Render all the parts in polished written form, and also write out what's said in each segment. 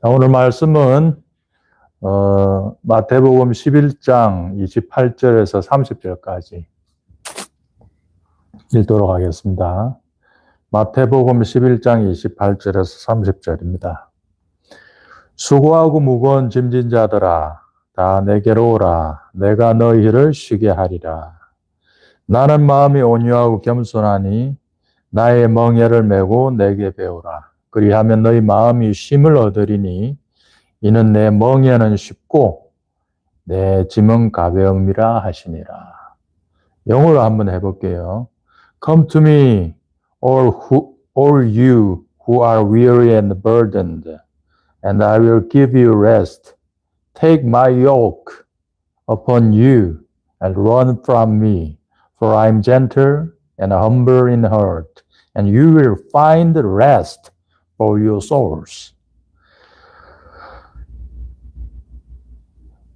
오늘 말씀은 마태복음 11장 28절에서 30절까지 읽도록 하겠습니다. 마태복음 11장 28절에서 30절입니다. 수고하고 무거운 짐진 자들아 다 내게로 오라. 내가 너희를 쉬게 하리라. 나는 마음이 온유하고 겸손하니 나의 멍에를 메고 내게 배우라. 그리하면 너희 마음이 쉼을 얻으리니 이는 내 멍에는 쉽고 내 짐은 가벼움이라 하시니라. 영어로 한번 해볼게요. Come to me, all you who are weary and burdened, and I will give you rest. Take my yoke upon you and learn from me, for I am gentle and humble in heart, and you will find rest for your souls.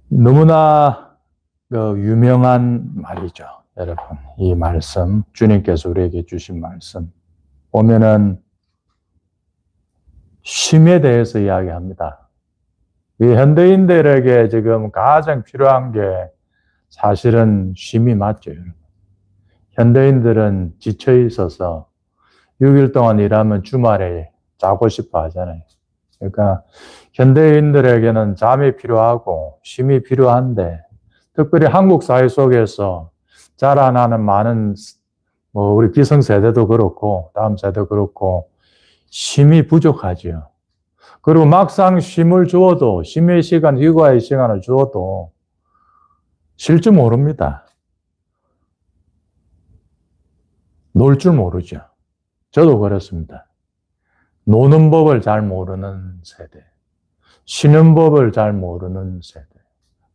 너무나 유명한 말이죠, 여러분. 이 말씀, 주님께서 우리에게 주신 말씀. 보면은 쉼에 대해서 이야기합니다. 이 현대인들에게 지금 가장 필요한 게 사실은 쉼이 맞죠, 여러분. 현대인들은 지쳐 있어서 6일 동안 일하면 주말에 자고 싶어 하잖아요. 그러니까 현대인들에게는 잠이 필요하고 쉼이 필요한데, 특별히 한국 사회 속에서 자라나는 많은 우리 기성세대도 그렇고 다음 세대도 그렇고 쉼이 부족하죠. 그리고 막상 쉼을 주어도, 쉼의 시간, 휴가의 시간을 주어도 쉴 줄 모릅니다. 놀 줄 모르죠. 저도 그렇습니다. 노는 법을 잘 모르는 세대, 쉬는 법을 잘 모르는 세대.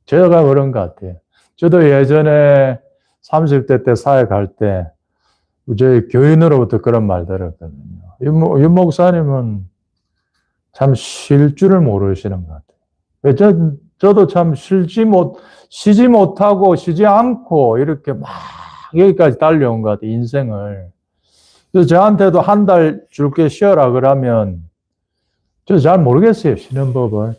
제가 그런 것 같아요. 저도 예전에 30대 때 사회 갈 때 저희 교인으로부터 그런 말 들었거든요. 윤 목사님은 참 쉴 줄을 모르시는 것 같아요. 저도 참 쉬지 못하고 쉬지 않고 이렇게 막 여기까지 달려온 것 같아요, 인생을. 그래서 저한테도 한 달 줄게 쉬어라 그러면 저 잘 모르겠어요, 쉬는 법을.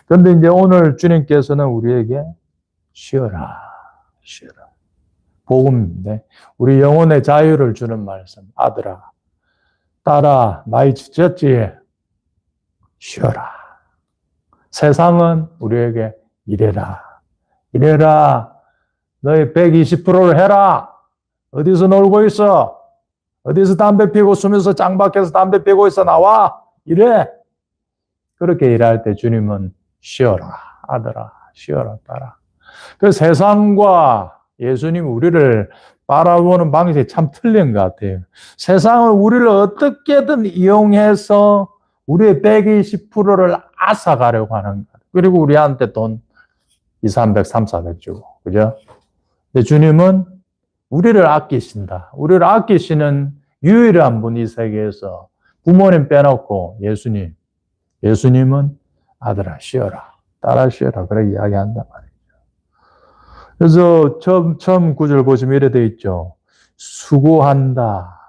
그런데 이제 오늘 주님께서는 우리에게 쉬어라. 복음인데 우리 영혼의 자유를 주는 말씀. 아들아, 딸아, 많이 지쳤지? 쉬어라. 세상은 우리에게 이래라. 너희 120%를 해라. 어디서 놀고 있어? 어디서 담배 피고 숨에서 장 밖에서 담배 피고 있어? 나와. 이래. 그렇게 일할 때 주님은 쉬어라. 아들아, 쉬어라, 딸아. 그 세상과 예수님 우리를 바라보는 방식이 참 틀린 것 같아요. 세상은 우리를 어떻게든 이용해서 우리의 120%를 앗아가려고 하는 것. 그리고 우리한테 돈 200, 300, 400 주고. 그죠? 근데 주님은 우리를 아끼신다. 우리를 아끼시는 유일한 분 이 세계에서. 부모님 빼놓고 예수님은 아들아 쉬어라. 딸아 쉬어라. 그렇게 이야기한단 말이죠. 그래서 처음 구절 보시면 이래 돼 있죠. 수고한다.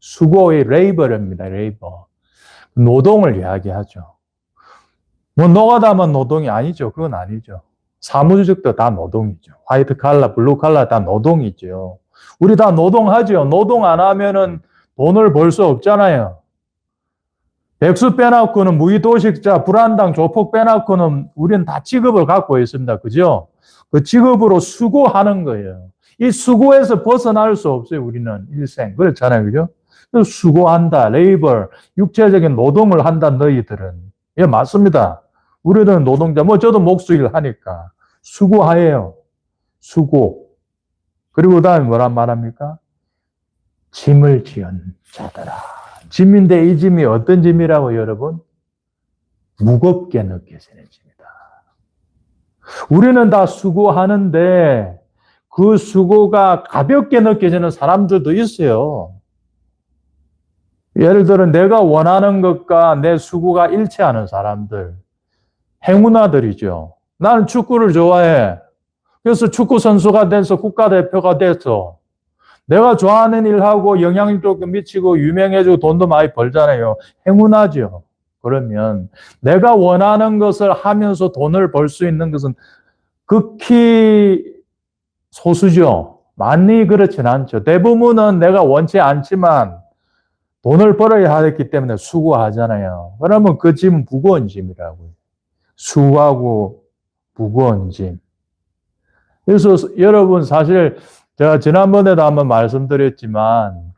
수고의 레이버입니다. 레이버. 노동을 이야기하죠. 노가다만 노동이 아니죠. 그건 아니죠. 사무직도 다 노동이죠. 화이트 칼라, 블루 칼라 다 노동이죠. 우리 다 노동하죠. 노동 안 하면은 돈을 벌 수 없잖아요. 백수 빼놓고는 무의도식자, 불안당, 조폭 빼놓고는 우리는 다 직업을 갖고 있습니다. 그죠? 그 직업으로 수고하는 거예요. 이 수고에서 벗어날 수 없어요. 우리는 일생. 그렇잖아요. 그죠? 그래서 수고한다. 레이버, 육체적인 노동을 한다. 너희들은. 예, 맞습니다. 우리는 노동자, 저도 목수일 하니까. 수고하예요. 수고. 그리고 그 다음에 뭐란 말합니까? 짐을 지은 자들아. 짐인데 이 짐이 어떤 짐이라고 여러분? 무겁게 느껴지는 짐이다. 우리는 다 수고하는데 그 수고가 가볍게 느껴지는 사람들도 있어요. 예를 들어 내가 원하는 것과 내 수고가 일치하는 사람들. 행운아들이죠. 나는 축구를 좋아해. 그래서 축구 선수가 돼서 국가대표가 돼서 내가 좋아하는 일하고 영향력도 미치고 유명해지고 돈도 많이 벌잖아요. 행운하죠. 그러면 내가 원하는 것을 하면서 돈을 벌 수 있는 것은 극히 소수죠. 많이 그렇진 않죠. 대부분은 내가 원치 않지만 돈을 벌어야 하기 때문에 수고하잖아요. 그러면 그 짐은 무거운 짐이라고요. 수고하고 무거운 짐. 그래서 여러분 사실 제가 지난번에도 한번 말씀드렸지만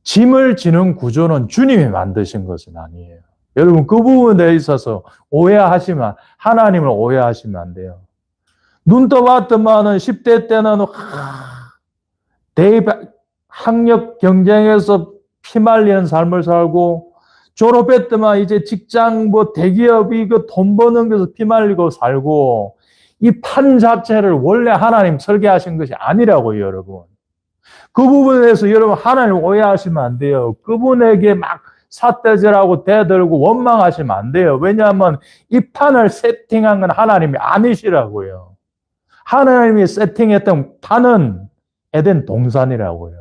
짐을 지는 구조는 주님이 만드신 것은 아니에요. 여러분 그 부분에 있어서 오해하시면 하나님을 오해하시면 안 돼요. 눈 떠봤더만은 10대 때는 학력 경쟁에서 피말리는 삶을 살고 졸업했더만 이제 직장 대기업이 그 돈 버는 것에서 피말리고 살고 이 판 자체를 원래 하나님 설계하신 것이 아니라고요, 여러분. 그 부분에서 여러분 하나님 오해하시면 안 돼요. 그분에게 막 삿대질하고 대들고 원망하시면 안 돼요. 왜냐하면 이 판을 세팅한 건 하나님이 아니시라고요. 하나님이 세팅했던 판은 에덴 동산이라고요.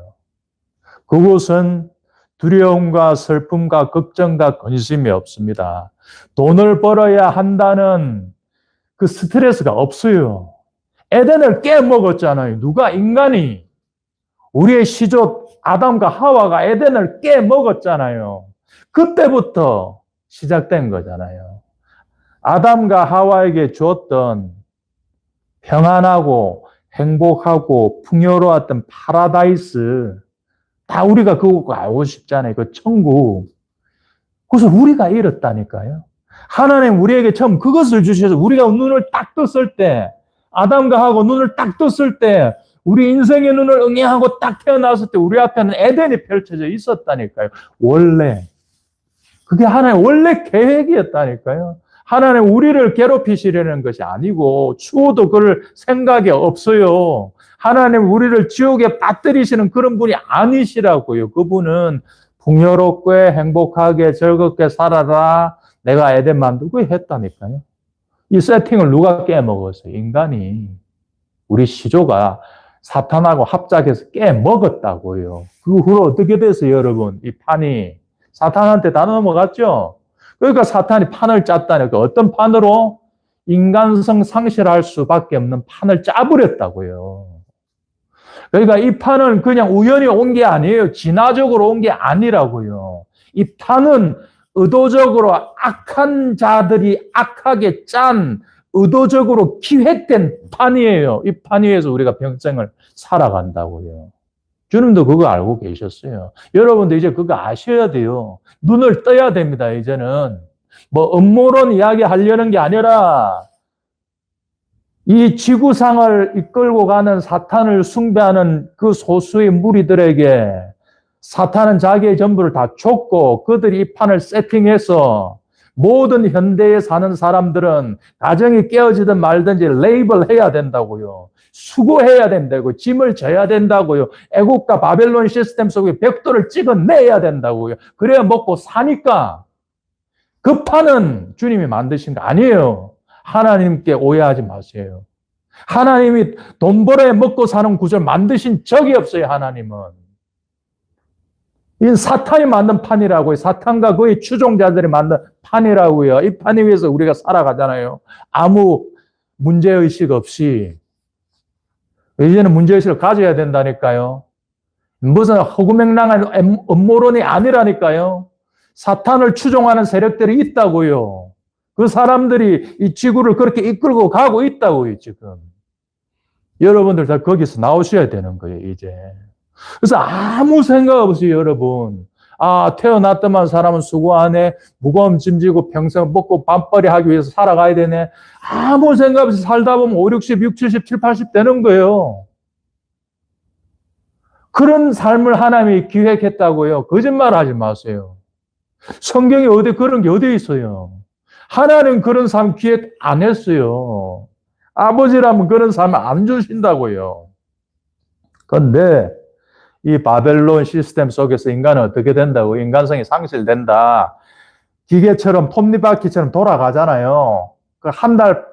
그곳은 두려움과 슬픔과 걱정과 근심이 없습니다. 돈을 벌어야 한다는 그 스트레스가 없어요. 에덴을 깨먹었잖아요. 누가? 인간이. 우리의 시조 아담과 하와가 에덴을 깨먹었잖아요. 그때부터 시작된 거잖아요. 아담과 하와에게 주었던 평안하고 행복하고 풍요로웠던 파라다이스, 다 우리가 그거 알고 싶잖아요. 그 천국. 그것을 우리가 잃었다니까요. 하나님 우리에게 처음 그것을 주셔서 우리가 눈을 딱 떴을 때, 아담과 하고 눈을 딱 떴을 때, 우리 인생의 눈을 응애하고 딱 태어났을 때 우리 앞에는 에덴이 펼쳐져 있었다니까요. 원래. 그게 하나님 원래 계획이었다니까요. 하나님 우리를 괴롭히시려는 것이 아니고 추워도 그럴 생각이 없어요. 하나님 우리를 지옥에 빠뜨리시는 그런 분이 아니시라고요. 그분은 풍요롭고 행복하게 즐겁게 살아라. 내가 에덴 만들고 했다니까요. 이 세팅을 누가 깨먹었어요? 인간이. 우리 시조가 사탄하고 합작해서 깨먹었다고요. 그 후로 어떻게 됐어요, 여러분? 이 판이. 사탄한테 다 넘어갔죠? 그러니까 사탄이 판을 짰다니까. 어떤 판으로? 인간성 상실할 수밖에 없는 판을 짜버렸다고요. 그러니까 이 판은 그냥 우연히 온 게 아니에요. 진화적으로 온 게 아니라고요. 이 판은 의도적으로 악한 자들이 악하게 짠 의도적으로 기획된 판이에요. 이 판 위에서 우리가 평생을 살아간다고요. 주님도 그거 알고 계셨어요. 여러분도 이제 그거 아셔야 돼요. 눈을 떠야 됩니다, 이제는. 음모론 이야기 하려는 게 아니라 이 지구상을 이끌고 가는 사탄을 숭배하는 그 소수의 무리들에게 사탄은 자기의 전부를 다 줬고 그들이 이 판을 세팅해서 모든 현대에 사는 사람들은 가정이 깨어지든 말든지 레이블해야 된다고요. 수고해야 된다고요. 짐을 져야 된다고요. 애국과 바벨론 시스템 속에 벽돌을 찍어내야 된다고요. 그래야 먹고 사니까. 그 판은 주님이 만드신 거 아니에요. 하나님께 오해하지 마세요. 하나님이 돈 벌어야 먹고 사는 구조를 만드신 적이 없어요, 하나님은. 이 사탄이 만든 판이라고요. 사탄과 그의 추종자들이 만든 판이라고요. 이 판 위에서 우리가 살아가잖아요. 아무 문제의식 없이. 이제는 문제의식을 가져야 된다니까요. 무슨 허구맹랑한 음모론이 아니라니까요. 사탄을 추종하는 세력들이 있다고요. 그 사람들이 이 지구를 그렇게 이끌고 가고 있다고요, 지금. 여러분들 다 거기서 나오셔야 되는 거예요, 이제. 그래서 아무 생각 없이 여러분, 태어났더만 사람은 수고하네, 무거운 짐지고 평생 먹고 밥벌이 하기 위해서 살아가야 되네. 아무 생각 없이 살다 보면 5, 60, 6, 70, 7, 80 되는 거예요. 그런 삶을 하나님이 기획했다고요. 거짓말 하지 마세요. 성경에 그런 게 어디 있어요? 하나님 그런 삶 기획 안 했어요. 아버지라면 그런 삶을 안 주신다고요. 그런데 이 바벨론 시스템 속에서 인간은 어떻게 된다고? 인간성이 상실된다. 기계처럼 톱니바퀴처럼 돌아가잖아요. 한 달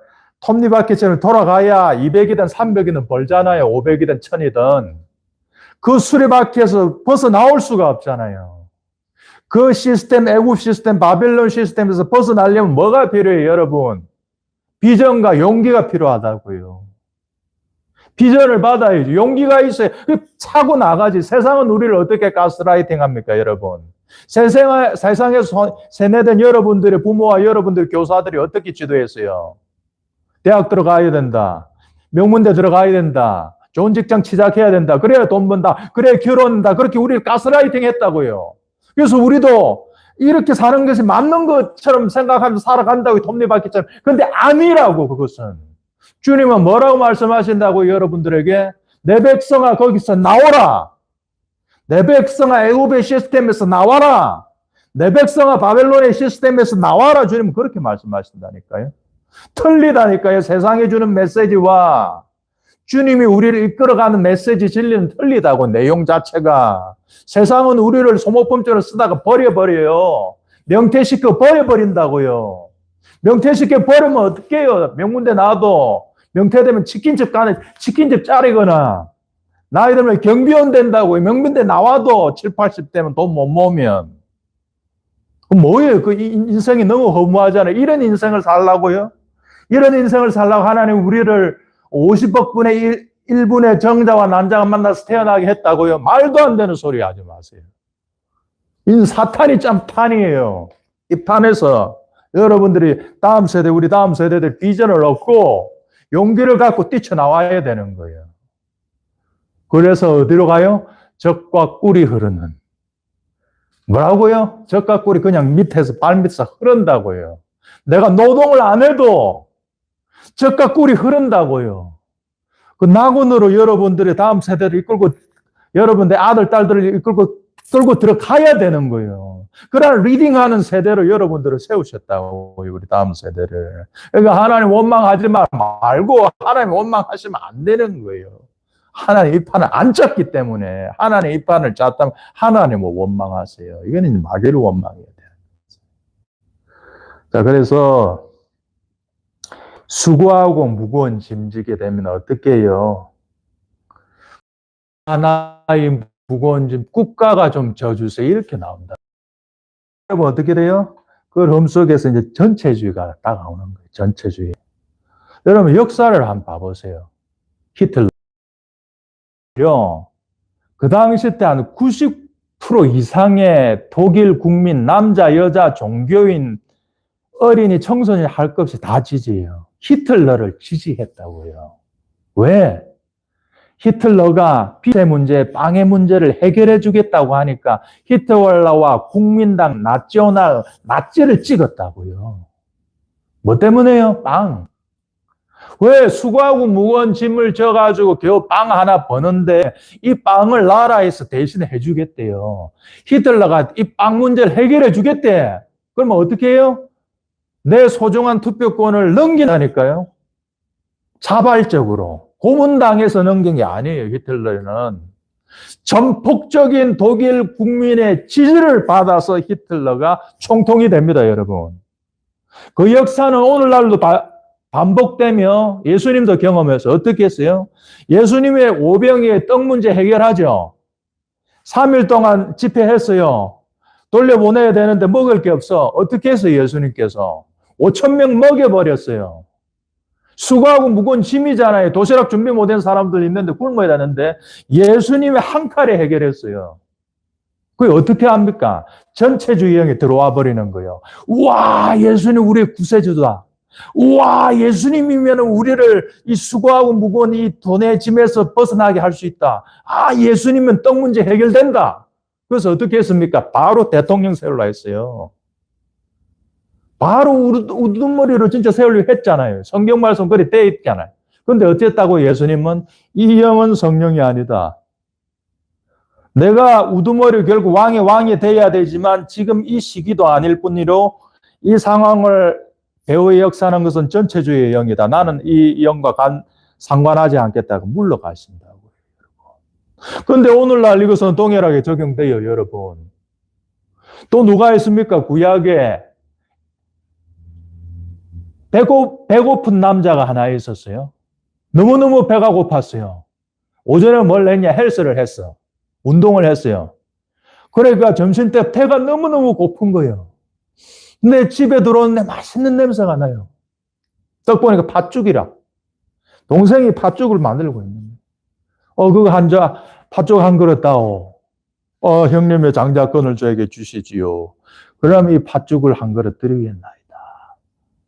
톱니바퀴처럼 돌아가야 200이든 300이든 벌잖아요. 500이든 1000이든. 그 수레바퀴에서 벗어나올 수가 없잖아요. 그 시스템, 애굽 시스템, 바벨론 시스템에서 벗어나려면 뭐가 필요해요, 여러분? 비전과 용기가 필요하다고요. 비전을 받아야죠. 용기가 있어야 차고 나가지. 세상은 우리를 어떻게 가스라이팅 합니까, 여러분? 세상에서 세뇌된 여러분들의 부모와 여러분들 교사들이 어떻게 지도했어요? 대학 들어가야 된다. 명문대 들어가야 된다. 좋은 직장 시작해야 된다. 그래야 돈 번다. 그래야 결혼한다. 그렇게 우리를 가스라이팅 했다고요. 그래서 우리도 이렇게 사는 것이 맞는 것처럼 생각하면서 살아간다고 톱니바퀴처럼. 그런데 아니라고 그것은. 주님은 뭐라고 말씀하신다고 여러분들에게? 내 백성아 거기서 나오라. 내 백성아 애굽의 시스템에서 나와라. 내 백성아 바벨론의 시스템에서 나와라. 주님은 그렇게 말씀하신다니까요. 틀리다니까요. 세상에 주는 메시지와 주님이 우리를 이끌어가는 메시지 진리는 틀리다고. 내용 자체가. 세상은 우리를 소모품처럼 쓰다가 버려버려요. 명퇴시켜 버려버린다고요. 명퇴시켜 버리면 어떻게 해요? 명문대 나와도 명퇴되면 치킨집 가는 치킨집 짜리거나 나이 들면 경비원 된다고요. 명문대 나와도 7, 80대면 돈 못 모으면. 그럼 뭐예요? 그 인생이 너무 허무하잖아요. 이런 인생을 살라고요? 이런 인생을 살라고 하나님 우리를 50억 분의 1분의 정자와 난자가 만나서 태어나게 했다고요? 말도 안 되는 소리 하지 마세요. 이 사탄이 참 판이에요. 이 판에서 여러분들이 우리 다음 세대들 비전을 얻고 용기를 갖고 뛰쳐나와야 되는 거예요. 그래서 어디로 가요? 젖과 꿀이 흐르는. 뭐라고요? 젖과 꿀이 그냥 밑에서 발밑에서 흐른다고요. 내가 노동을 안 해도 젖과 꿀이 흐른다고요. 그 낙원으로 여러분들의 다음 세대를 이끌고 여러분들 아들, 딸들을 끌고 들어가야 되는 거예요. 그러나 리딩하는 세대로 여러분들을 세우셨다고, 우리 다음 세대를. 그러니까 하나님 원망하지 말고 하나님 원망하시면 안 되는 거예요. 하나님 이 판을 안 짰기 때문에 하나님 이 판을 짰다면 하나님을 원망하세요. 이거는 마귀를 원망해야 돼요. 자, 그래서 수고하고 무거운 짐지게 되면 어떻게 해요? 하나의 무거운 짐, 국가가 좀 져주세요. 이렇게 나온다. 여러분, 어떻게 돼요? 그 럼 속에서 이제 전체주의가 다가오는 거예요. 전체주의. 여러분, 역사를 한번 봐보세요. 히틀러. 그 당시 때 한 90% 이상의 독일 국민, 남자, 여자, 종교인, 어린이, 청소년 할 것 없이 다 지지해요. 히틀러를 지지했다고요. 왜? 히틀러가 빚의 문제, 빵의 문제를 해결해 주겠다고 하니까 히틀러와 국민당, 나치를 찍었다고요. 뭐 때문에요? 빵. 왜? 수고하고 무거운 짐을 져가지고 겨우 빵 하나 버는데 이 빵을 나라에서 대신에 해주겠대요. 히틀러가 이 빵 문제를 해결해 주겠대. 그러면 어떻게 해요? 내 소중한 투표권을 넘긴다니까요. 자발적으로. 고문당해서 넘긴 게 아니에요, 히틀러는. 전폭적인 독일 국민의 지지를 받아서 히틀러가 총통이 됩니다, 여러분. 그 역사는 오늘날도 반복되며 예수님도 경험해서 어떻게 했어요? 예수님의 오병이의 떡 문제 해결하죠. 3일 동안 집회했어요. 돌려보내야 되는데 먹을 게 없어. 어떻게 했어요, 예수님께서? 5,000명 먹여버렸어요. 수고하고 무거운 짐이잖아요. 도시락 준비 못한 사람들 있는데 굶어야 되는데 예수님이 한 칼에 해결했어요. 그게 어떻게 합니까? 전체주의형이 들어와 버리는 거예요. 우와, 예수님 우리의 구세주다. 우와, 예수님이면 우리를 이 수고하고 무거운 이 돈의 짐에서 벗어나게 할 수 있다. 아, 예수님은 떡 문제 해결된다. 그래서 어떻게 했습니까? 바로 대통령 세우려 했어요. 바로 우두머리로 진짜 세우려고 했잖아요. 성경 말씀 그리 돼 있잖아요. 그런데 어쨌다고 예수님은 이 영은 성령이 아니다. 내가 우두머리 결국 왕이 돼야 되지만 지금 이 시기도 아닐 뿐이로 이 상황을 배후에 역사하는 것은 전체주의의 영이다. 나는 이 영과 상관하지 않겠다고 물러가신다고요. 그런데 오늘날 이것은 동일하게 적용돼요, 여러분. 또 누가 있습니까? 구약에 배고픈 남자가 하나 있었어요. 너무너무 배가 고팠어요. 오전에 뭘 했냐? 헬스를 했어. 운동을 했어요. 그러니까 점심때 배가 너무너무 고픈 거예요. 근데 집에 들어오는데 맛있는 냄새가 나요. 딱 보니까 팥죽이라. 동생이 팥죽을 만들고 있는 거예요. 그거 팥죽 한 그릇 다오. 형님의 장자권을 저에게 주시지요. 그럼 이 팥죽을 한 그릇 드리겠나이다.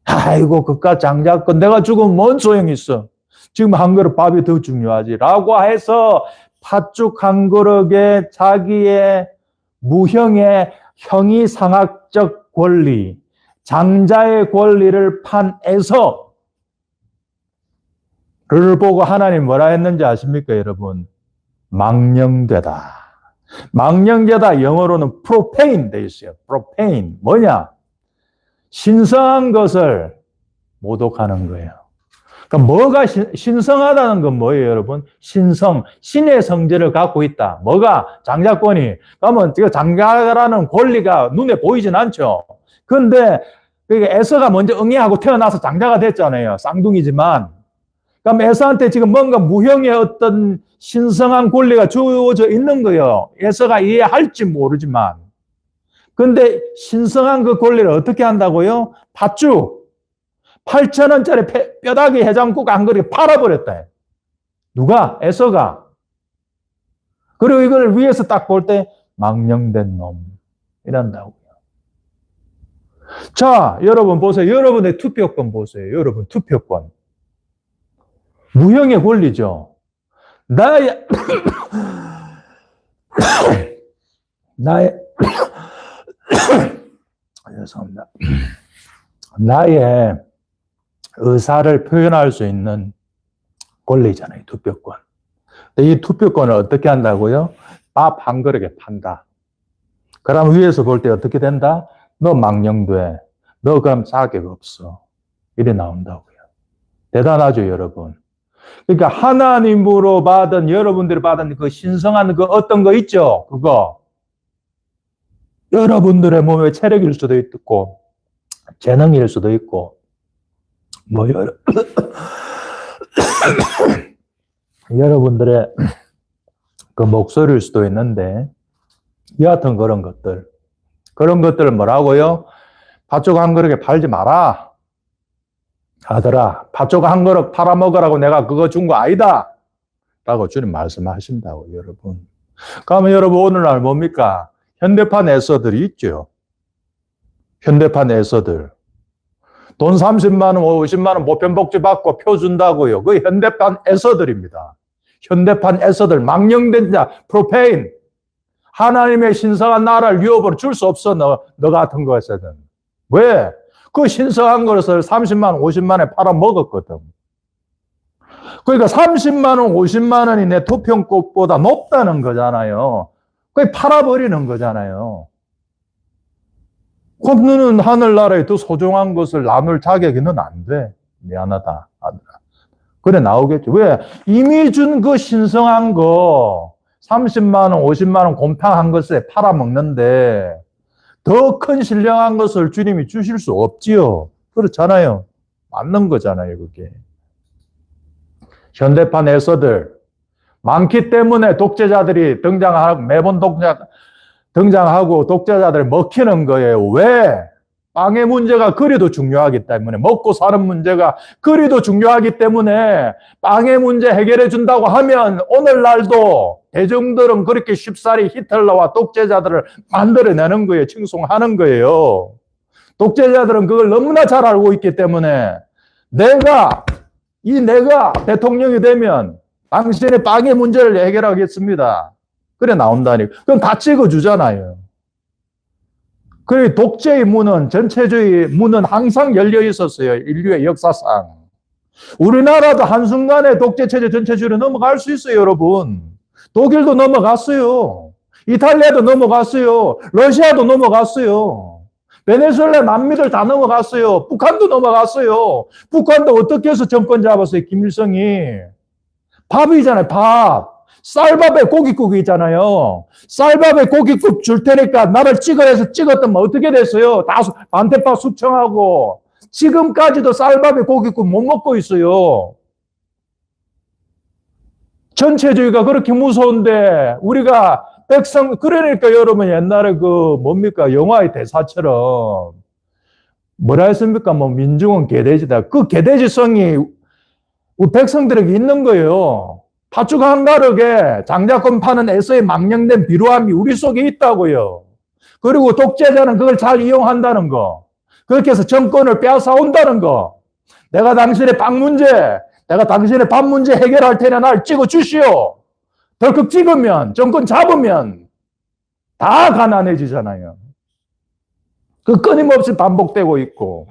아이고, 그깟 장자권 내가 죽으면 뭔 소용이 있어. 지금 한 그릇 밥이 더 중요하지. 라고 해서 팥죽 한 그릇에 자기의 무형의 형이상학적 권리, 장자의 권리를 판 에서를 보고 하나님 뭐라 했는지 아십니까, 여러분? 망령되다. 망령되다 영어로는 프로페인 돼 있어요. 프로페인. 뭐냐? 신성한 것을 모독하는 거예요. 그러니까 뭐가 신성하다는 건 뭐예요, 여러분? 신성, 신의 성질을 갖고 있다. 뭐가? 장자권이. 그러면 장자라는 권리가 눈에 보이진 않죠. 그런데 에서가 먼저 응애하고 태어나서 장자가 됐잖아요. 쌍둥이지만. 그럼 에서한테 지금 뭔가 무형의 어떤 신성한 권리가 주어져 있는 거예요. 에서가 이해할지 모르지만. 근데 신성한 그 권리를 어떻게 한다고요? 팥죽. 8,000원짜리 뼈다귀 해장국 한 그릇 팔아버렸다. 누가? 에서가. 그리고 이걸 위에서 딱 볼 때 망령된 놈 이란다고요. 자, 여러분 보세요. 여러분의 투표권 보세요. 여러분 투표권. 무형의 권리죠. 나의 죄송합니다. 나의 의사를 표현할 수 있는 권리잖아요. 투표권. 이 투표권을 어떻게 한다고요? 밥 한 그릇에 판다. 그럼 위에서 볼 때 어떻게 된다? 너 망령돼. 너 그럼 자격 없어. 이래 나온다고요. 대단하죠, 여러분. 그러니까 하나님으로 받은, 여러분들이 받은 그 신성한 그 어떤 거 있죠? 그거. 여러분들의 몸의 체력일 수도 있고, 재능일 수도 있고, 여러분들의 그 목소리일 수도 있는데, 여하튼 그런 것들을 뭐라고요? 팥죽 한 그릇에 팔지 마라. 아들아, 팥죽 한 그릇 팔아먹으라고 내가 그거 준 거 아니다. 라고 주님 말씀하신다고, 여러분. 그러면 여러분, 오늘날 뭡니까? 현대판 에서들이 있죠. 현대판 에서들. 돈 30만 원, 50만 원 보편복지 받고 표 준다고요. 그 현대판 에서들입니다. 현대판 에서들, 망령된 자, 프로페인. 하나님의 신성한 나라를 유업으로 줄 수 없어, 너 같은 것에는. 왜? 그 신성한 것을 30만 원, 50만 원에 팔아먹었거든. 그러니까 30만 원, 50만 원이 내 투표권보다 높다는 거잖아요. 그게 팔아버리는 거잖아요. 그럼 너는 하늘나라에 더 소중한 것을 나눌 자격이 넌 안 돼. 미안하다. 그래 나오겠죠. 왜? 이미 준 그 신성한 거 30만 원, 50만 원 곰탕한 것에 팔아먹는데 더 큰 신령한 것을 주님이 주실 수 없지요. 그렇잖아요. 맞는 거잖아요, 그게. 현대판 에서들 많기 때문에 독재자들이 등장하고 매번 등장하고 독재자들이 먹히는 거예요. 왜? 빵의 문제가 그리도 중요하기 때문에, 먹고 사는 문제가 그리도 중요하기 때문에 빵의 문제 해결해 준다고 하면 오늘날도 대중들은 그렇게 쉽사리 히틀러와 독재자들을 만들어내는 거예요. 칭송하는 거예요. 독재자들은 그걸 너무나 잘 알고 있기 때문에 내가 대통령이 되면 당신의 빵의 문제를 해결하겠습니다. 그래 나온다니. 그럼 다 찍어주잖아요. 그래 독재의 문은, 전체주의 문은 항상 열려 있었어요. 인류의 역사상. 우리나라도 한순간에 독재체제 전체주의로 넘어갈 수 있어요, 여러분. 독일도 넘어갔어요. 이탈리아도 넘어갔어요. 러시아도 넘어갔어요. 베네수엘라 남미들 다 넘어갔어요. 북한도 넘어갔어요. 북한도 어떻게 해서 정권 잡았어요, 김일성이. 밥이잖아요, 밥. 쌀밥에 고깃국 있잖아요. 쌀밥에 고깃국 줄 테니까 나를 찍어내서 찍었더니 어떻게 됐어요? 다 반대파 숙청하고 지금까지도 쌀밥에 고깃국 못 먹고 있어요. 전체주의가 그렇게 무서운데 우리가 그러니까 여러분 옛날에 뭡니까? 영화의 대사처럼 뭐라 했습니까? 뭐 민중은 개돼지다. 그 개돼지성이 우리 백성들에게 있는 거예요. 팥죽 한 가락에 장자권 파는 에서의 망령된 비루함이 우리 속에 있다고요. 그리고 독재자는 그걸 잘 이용한다는 거. 그렇게 해서 정권을 빼앗아온다는 거. 내가 당신의 밥 문제 해결할 테니 날 찍어주시오. 덜컥 찍으면, 정권 잡으면 다 가난해지잖아요. 그 끊임없이 반복되고 있고.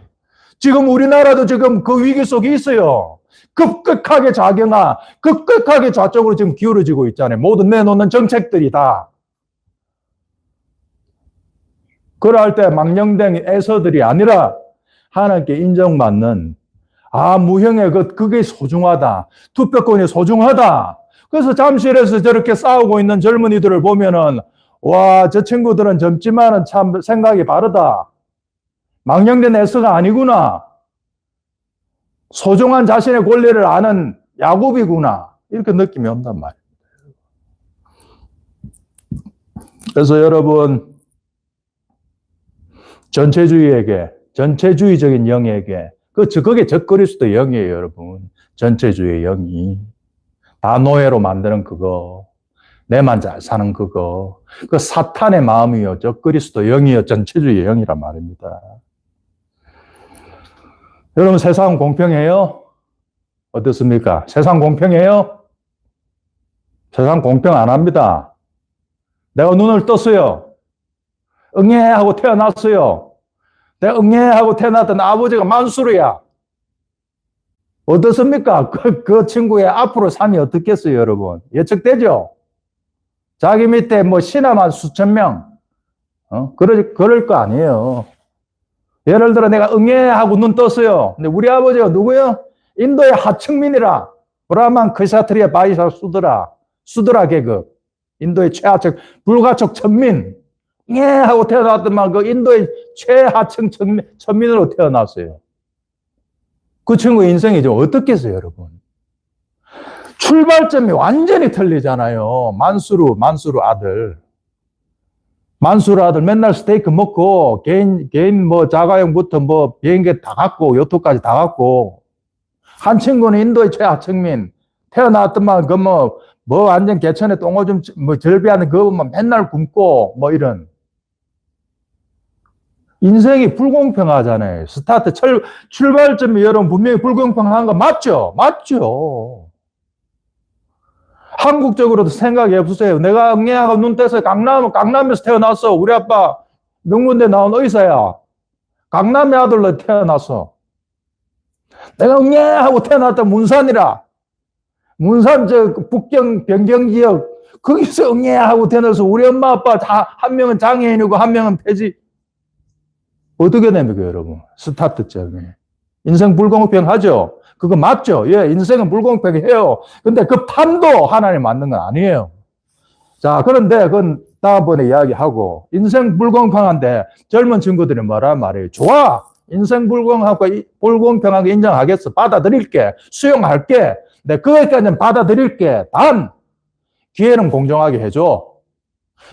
지금 우리나라도 지금 그 위기 속에 있어요. 급격하게 좌쪽으로 지금 기울어지고 있잖아요. 모든 내놓는 정책들이 다. 그럴 때 망령된 애서들이 아니라 하나님께 인정받는 무형의 그게 소중하다. 투표권이 소중하다. 그래서 잠실에서 저렇게 싸우고 있는 젊은이들을 보면은 와, 저 친구들은 젊지만은 참 생각이 바르다. 망령된 애서가 아니구나. 소중한 자신의 권리를 아는 야곱이구나. 이렇게 느낌이 온단 말이에요. 그래서 여러분, 전체주의적인 영에게, 그게 적그리스도 영이에요, 여러분. 전체주의 영이. 다 노예로 만드는 그거. 내만 잘 사는 그거. 그 사탄의 마음이요, 적그리스도 영이요, 전체주의 영이란 말입니다. 여러분, 세상 공평해요? 어떻습니까? 세상 공평해요? 세상 공평 안 합니다. 내가 눈을 떴어요. 응애 하고 태어났어요. 내가 응애 하고 태어났던 아버지가 만수르야. 어떻습니까? 그 친구의 앞으로 삶이 어떻겠어요, 여러분? 예측되죠? 자기 밑에 뭐 신하만 수천 명. 그럴 거 아니에요. 예를 들어 내가 응애 하고 눈 떴어요. 근데 우리 아버지가 누구요? 인도의 하층민이라. 브라만 크샤트리아 바이사 수드라 계급. 인도의 최하층, 불가촉 천민. 예 하고 태어났더만 그 인도의 최하층 천민으로 태어났어요. 그 친구의 인생이 좀 어떻겠어요, 여러분? 출발점이 완전히 틀리잖아요. 만수르 아들. 만수르 아들 맨날 스테이크 먹고 개인 뭐 자가용부터 뭐 비행기 다 갖고 요트까지 다 갖고, 한 친구는 인도의 최하층민 태어났더만 그 뭐 완전 개천에 똥오줌 뭐 절비하는 그거만 맨날 굶고 뭐 이런. 인생이 불공평하잖아요. 출발점이 여러분 분명히 불공평한 거 맞죠? 맞죠. 한국적으로도 생각이 없으세요. 내가 응애하고 눈 떼서 강남에서 태어났어. 우리 아빠 명문대 나온 의사야. 강남의 아들로 태어났어. 내가 응애하고 태어났던 문산이라. 문산 북경 변경지역 거기서 응애하고 태어나서 우리 엄마 아빠 다 한 명은 장애인이고 한 명은 폐지. 어떻게 됩니까, 여러분? 스타트점에. 인생 불공평하죠? 그거 맞죠? 예, 인생은 불공평해요. 근데 그 판도 하나님 맞는 건 아니에요. 자, 그런데 그건 다음번에 이야기하고, 인생 불공평한데 젊은 친구들이 뭐란 말이에요? 좋아! 인생 불공평하게 인정하겠어. 받아들일게. 수용할게. 내 그거까지는 받아들일게. 단, 기회는 공정하게 해줘.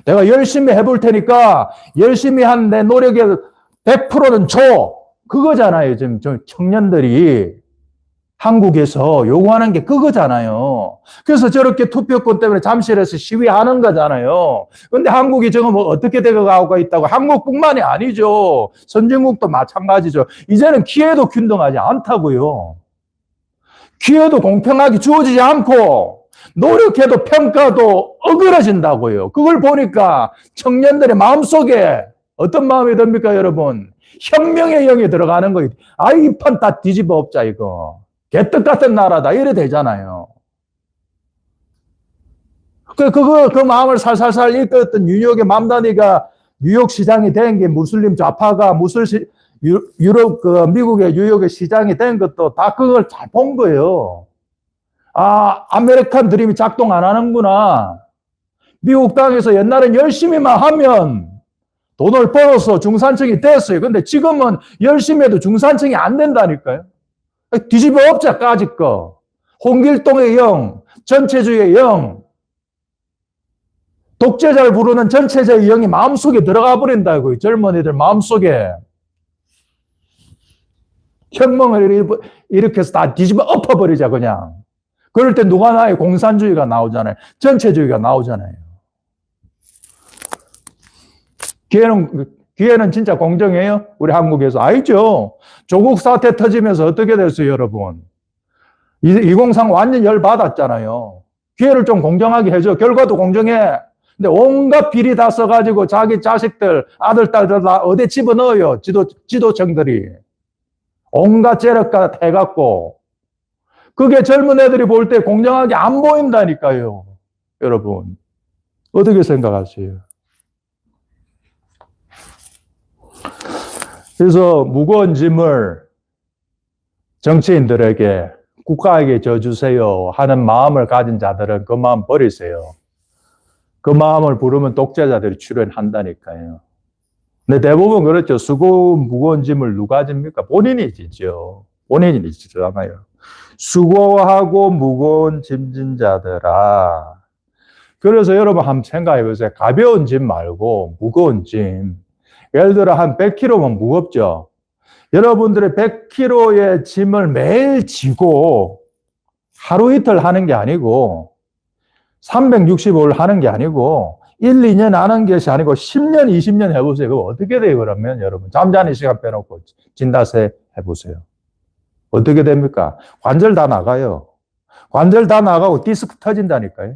내가 열심히 해볼 테니까 열심히 한 내 노력의 100%는 줘. 그거잖아요. 지금 청년들이 한국에서 요구하는 게 그거잖아요. 그래서 저렇게 투표권 때문에 잠실에서 시위하는 거잖아요. 근데 한국이 지금 뭐 어떻게 되어가고 있다고. 한국뿐만이 아니죠. 선진국도 마찬가지죠. 이제는 기회도 균등하지 않다고요. 기회도 공평하게 주어지지 않고 노력해도 평가도 어그러진다고요. 그걸 보니까 청년들의 마음속에 어떤 마음이 듭니까, 여러분? 혁명의 영이 들어가는 거예요. 이 판 다 뒤집어 엎자, 이거. 개떡 같은 나라다. 이래 되잖아요. 그 마음을 살살살 이끌었던 뉴욕의 맘다니가 뉴욕 시장이 된 게 무슬림 좌파가 미국의 뉴욕의 시장이 된 것도 다 그걸 잘 본 거예요. 아메리칸 드림이 작동 안 하는구나. 미국 땅에서 옛날엔 열심히만 하면 돈을 벌어서 중산층이 됐어요. 근데 지금은 열심히 해도 중산층이 안 된다니까요. 뒤집어 엎자, 까짓 거. 홍길동의 영, 전체주의의 영. 독재자를 부르는 전체적인 영이 마음속에 들어가 버린다고요. 젊은이들 마음속에. 혁명을 일으켜서 다 뒤집어 엎어버리자 그냥. 그럴 때 누가 나와요? 공산주의가 나오잖아요. 전체주의가 나오잖아요. 기회는 진짜 공정해요? 우리 한국에서. 아니죠. 조국 사태 터지면서 어떻게 됐어요, 여러분? 2030 완전 열 받았잖아요. 기회를 좀 공정하게 해줘. 결과도 공정해. 근데 온갖 비리 다 써가지고 자기 자식들, 아들, 딸들 다 어디 집어넣어요. 지도층들이. 온갖 재력가 해갖고. 그게 젊은 애들이 볼 때 공정하게 안 보인다니까요. 여러분. 어떻게 생각하세요? 그래서 무거운 짐을 정치인들에게 국가에게 져주세요 하는 마음을 가진 자들은 그 마음 버리세요. 그 마음을 부르면 독재자들이 출연한다니까요. 근데 대부분 그렇죠. 무거운 짐을 누가 집니까? 본인이 지죠. 본인이 지잖아요. 수고하고 무거운 짐진 자들아. 그래서 여러분 한번 생각해 보세요. 가벼운 짐 말고 무거운 짐. 예를 들어 한 100kg면 무겁죠. 여러분들의 100kg의 짐을 매일 지고 하루 이틀 하는 게 아니고 365일 하는 게 아니고 1, 2년 하는 것이 아니고 10년, 20년 해보세요. 그거 어떻게 돼요, 그러면 여러분? 잠자는 시간 빼놓고 진다세 해보세요. 어떻게 됩니까? 관절 다 나가요. 관절 다 나가고 디스크 터진다니까요.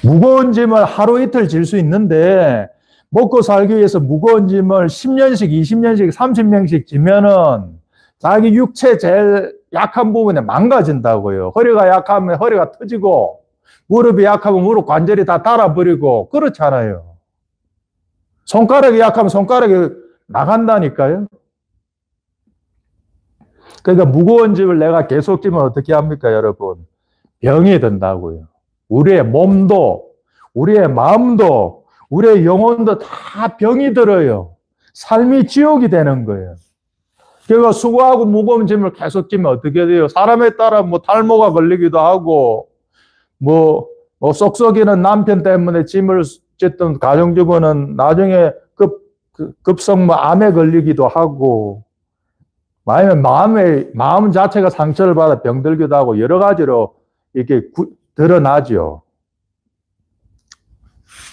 무거운 짐을 하루 이틀 질 수 있는데 먹고 살기 위해서 무거운 짐을 10년씩, 20년씩, 30년씩 지면은 자기 육체 제일 약한 부분에 망가진다고요. 허리가 약하면 허리가 터지고 무릎이 약하면 무릎 관절이 다 닳아버리고 그렇잖아요. 손가락이 약하면 손가락이 나간다니까요. 그러니까 무거운 짐을 내가 계속 지면 어떻게 합니까, 여러분? 병이 든다고요. 우리의 몸도, 우리의 마음도, 우리의 영혼도 다 병이 들어요. 삶이 지옥이 되는 거예요. 그러니까 수고하고 무거운 짐을 계속 지면 어떻게 돼요? 사람에 따라 뭐 탈모가 걸리기도 하고, 쏙쏙이는 남편 때문에 짐을 졌던 가정주부는 나중에 급성 암에 걸리기도 하고, 아니면 마음 자체가 상처를 받아 병들기도 하고, 여러 가지로 이렇게 드러나죠.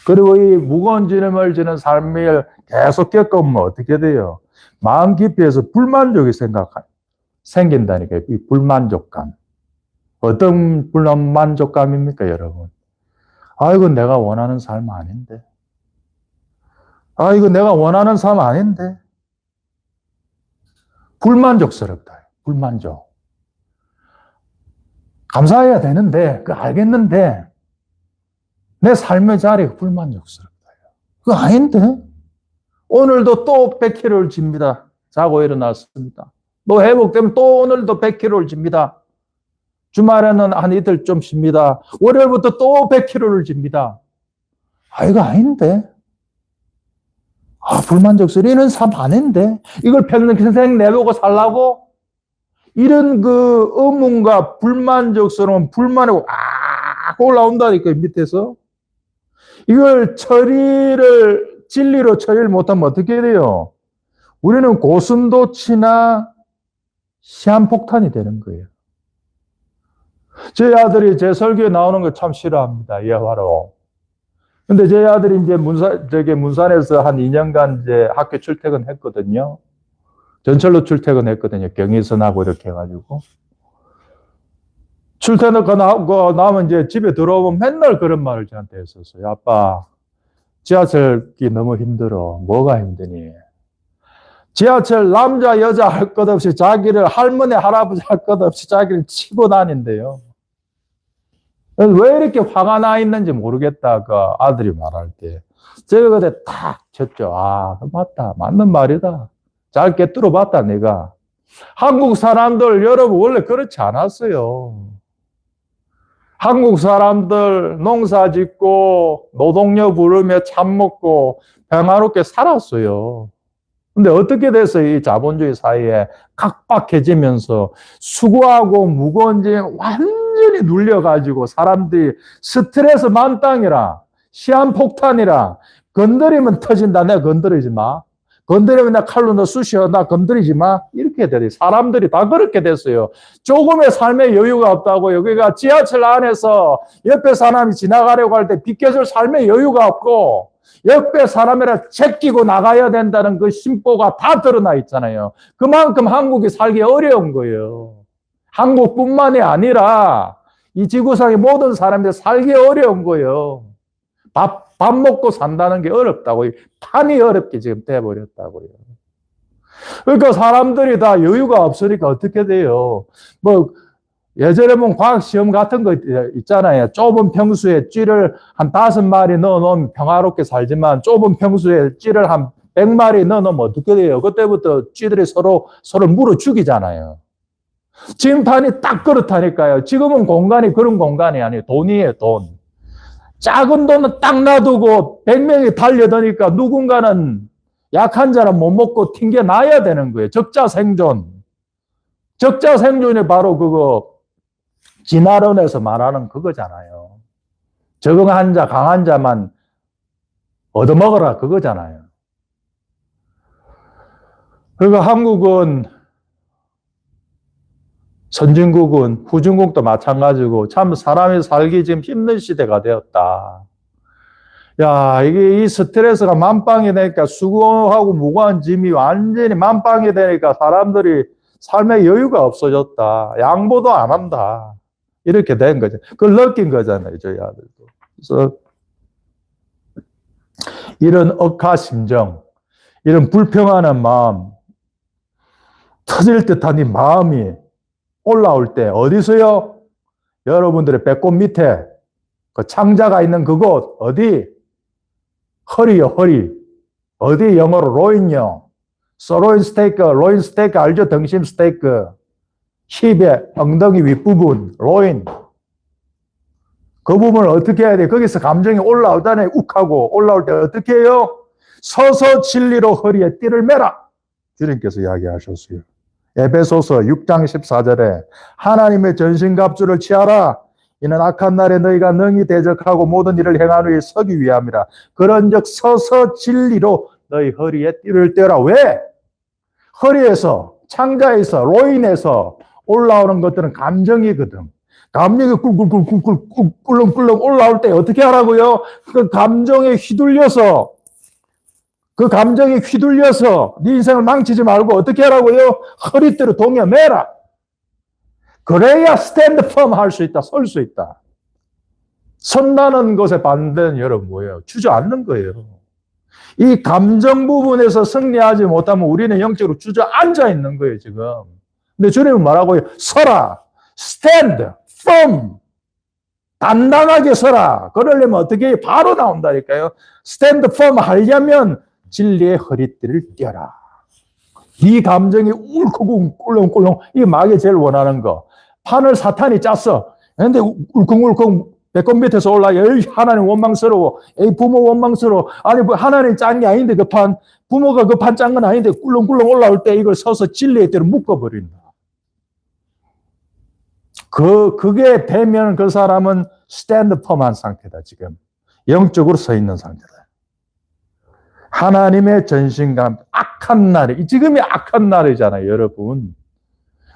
그리고 이 무거운 짐을 지는 삶을 계속 겪으면 어떻게 돼요? 마음 깊이에서 불만족이 생긴다니까요. 이 불만족감. 어떤 불만족감입니까, 여러분? 이건 내가 원하는 삶 아닌데. 이거 내가 원하는 삶 아닌데. 불만족스럽다. 불만족. 감사해야 되는데, 알겠는데, 내 삶의 자리가 불만족스럽다. 그거 아닌데? 오늘도 또 100kg를 집니다. 자고 일어났습니다. 또 회복되면 또 오늘도 100kg를 집니다. 주말에는 한 이틀 좀 쉽니다. 월요일부터 또 100kg를 집니다. 이거 아닌데? 불만족스러운 삶 아닌데? 이걸 평생 내보고 살라고? 이런 그 의문과 불만족스러운 불만이 올라온다니까, 밑에서. 이걸 진리로 처리를 못하면 어떻게 돼요? 우리는 고슴도치나 시한폭탄이 되는 거예요. 저희 아들이 제 설교에 나오는 거 참 싫어합니다. 예화로. 근데 저희 아들이 이제 문산에서 한 2년간 이제 학교 출퇴근했거든요. 전철로 출퇴근했거든요. 경의선하고 이렇게 해가지고. 출퇴근하고 나면 이제 집에 들어오면 맨날 그런 말을 저한테 했었어요. 아빠, 지하철이 너무 힘들어. 뭐가 힘드니? 지하철 남자, 여자 할 것 없이 자기를 할머니, 할아버지 할 것 없이 자기를 치고 다닌대요. 왜 이렇게 화가 나 있는지 모르겠다. 그 아들이 말할 때. 제가 그때 탁 쳤죠. 맞다. 맞는 말이다. 잘 깨뚫어 봤다, 내가. 한국 사람들, 여러분, 원래 그렇지 않았어요. 한국 사람들 농사 짓고 노동력 부르며 참 먹고 평화롭게 살았어요. 근데 어떻게 됐어요? 이 자본주의 사회에 각박해지면서 수고하고 무거운 짐 완전히 눌려가지고 사람들이 스트레스 만땅이라 시한폭탄이라 건드리면 터진다. 내가 건드리지 마. 건드리면 나 칼로 너 쑤셔. 나 건드리지 마. 이렇게 돼요. 사람들이 다 그렇게 됐어요. 조금의 삶의 여유가 없다고. 여기가 지하철 안에서 옆에 사람이 지나가려고 할 때 비켜줄 삶의 여유가 없고 옆에 사람이라 제끼고 나가야 된다는 그 심보가 다 드러나 있잖아요. 그만큼 한국이 살기 어려운 거예요. 한국뿐만이 아니라 이 지구상의 모든 사람들이 살기 어려운 거예요. 밥 먹고 산다는 게 어렵다고요. 판이 어렵게 지금 돼버렸다고요. 그러니까 사람들이 다 여유가 없으니까 어떻게 돼요? 뭐, 예전에 보면 과학시험 같은 거 있잖아요. 좁은 평수에 쥐를 한 5마리 넣어놓으면 평화롭게 살지만 좁은 평수에 쥐를 한 100마리 넣어놓으면 어떻게 돼요? 그때부터 쥐들이 서로 물어 죽이잖아요. 지금 판이 딱 그렇다니까요. 지금은 공간이 그런 공간이 아니에요. 돈이에요, 돈. 작은 돈은 딱 놔두고 100명이 달려드니까 누군가는 약한 자는 못 먹고 튕겨놔야 되는 거예요. 적자 생존. 적자 생존이 바로 그거 진화론에서 말하는 그거잖아요. 적응한 자, 강한 자만 얻어먹어라 그거잖아요. 그러니까 한국은 선진국은 후진국도 마찬가지고 참 사람이 살기 지금 힘든 시대가 되었다. 야, 이게 이 스트레스가 만빵이 되니까 수고하고 무거운 짐이 완전히 만빵이 되니까 사람들이 삶의 여유가 없어졌다. 양보도 안 한다. 이렇게 된 거죠. 그걸 느낀 거잖아요, 저희 아들도. 그래서 이런 억하심정, 이런 불평하는 마음, 터질 듯한 이 마음이 올라올 때 어디서요? 여러분들의 배꼽 밑에 그 창자가 있는 그곳 어디? 허리요, 허리. 어디 영어로 로인요. 서로인 스테이크, 로인 스테이크 알죠? 등심 스테이크. 힙의 엉덩이 윗부분, 로인. 그 부분을 어떻게 해야 돼? 거기서 감정이 올라오잖아요. 욱하고 올라올 때 어떻게 해요? 서서 진리로 허리에 띠를 매라. 주님께서 이야기하셨어요. 에베소서 6장 14절에 하나님의 전신갑주를 취하라. 이는 악한 날에 너희가 능히 대적하고 모든 일을 행한 후에 서기 위함이라. 그런즉 서서 진리로 너희 허리에 띠를 떼라. 왜? 허리에서, 창자에서, 로인에서 올라오는 것들은 감정이거든. 감정이 꿀렁꿀렁 올라올 때 어떻게 하라고요? 그 감정에 휘둘려서 네 인생을 망치지 말고 어떻게 하라고요? 허리띠로 동여매라. 그래야 스탠드 펌 할 수 있다. 설 수 있다. 선다는 것의 반대는 여러분 뭐예요? 주저앉는 거예요. 이 감정 부분에서 승리하지 못하면 우리는 영적으로 주저앉아 있는 거예요, 지금. 근데 주님은 말하고요. 서라. 스탠드 펌. 단단하게 서라. 그러려면 어떻게 해요? 바로 나온다니까요. 스탠드 펌 하려면 진리의 허리띠를 떼라. 네 감정이 울컥 꿀렁꿀렁 이게 마귀가 제일 원하는 거. 판을 사탄이 짰어. 그런데 울컥울컥 배꼽 밑에서 올라. 하나님 원망스러워. 부모 원망스러워. 아니 하나님 짠 게 아닌데 그 판. 부모가 그 판 짠 건 아닌데 꿀렁꿀렁 올라올 때 이걸 서서 진리의 대로 묶어버린다. 그게 되면 그 사람은 스탠드 펌한 상태다 지금. 영적으로 서 있는 상태다. 하나님의 전신감, 악한 날이, 지금이 악한 날이잖아요, 여러분.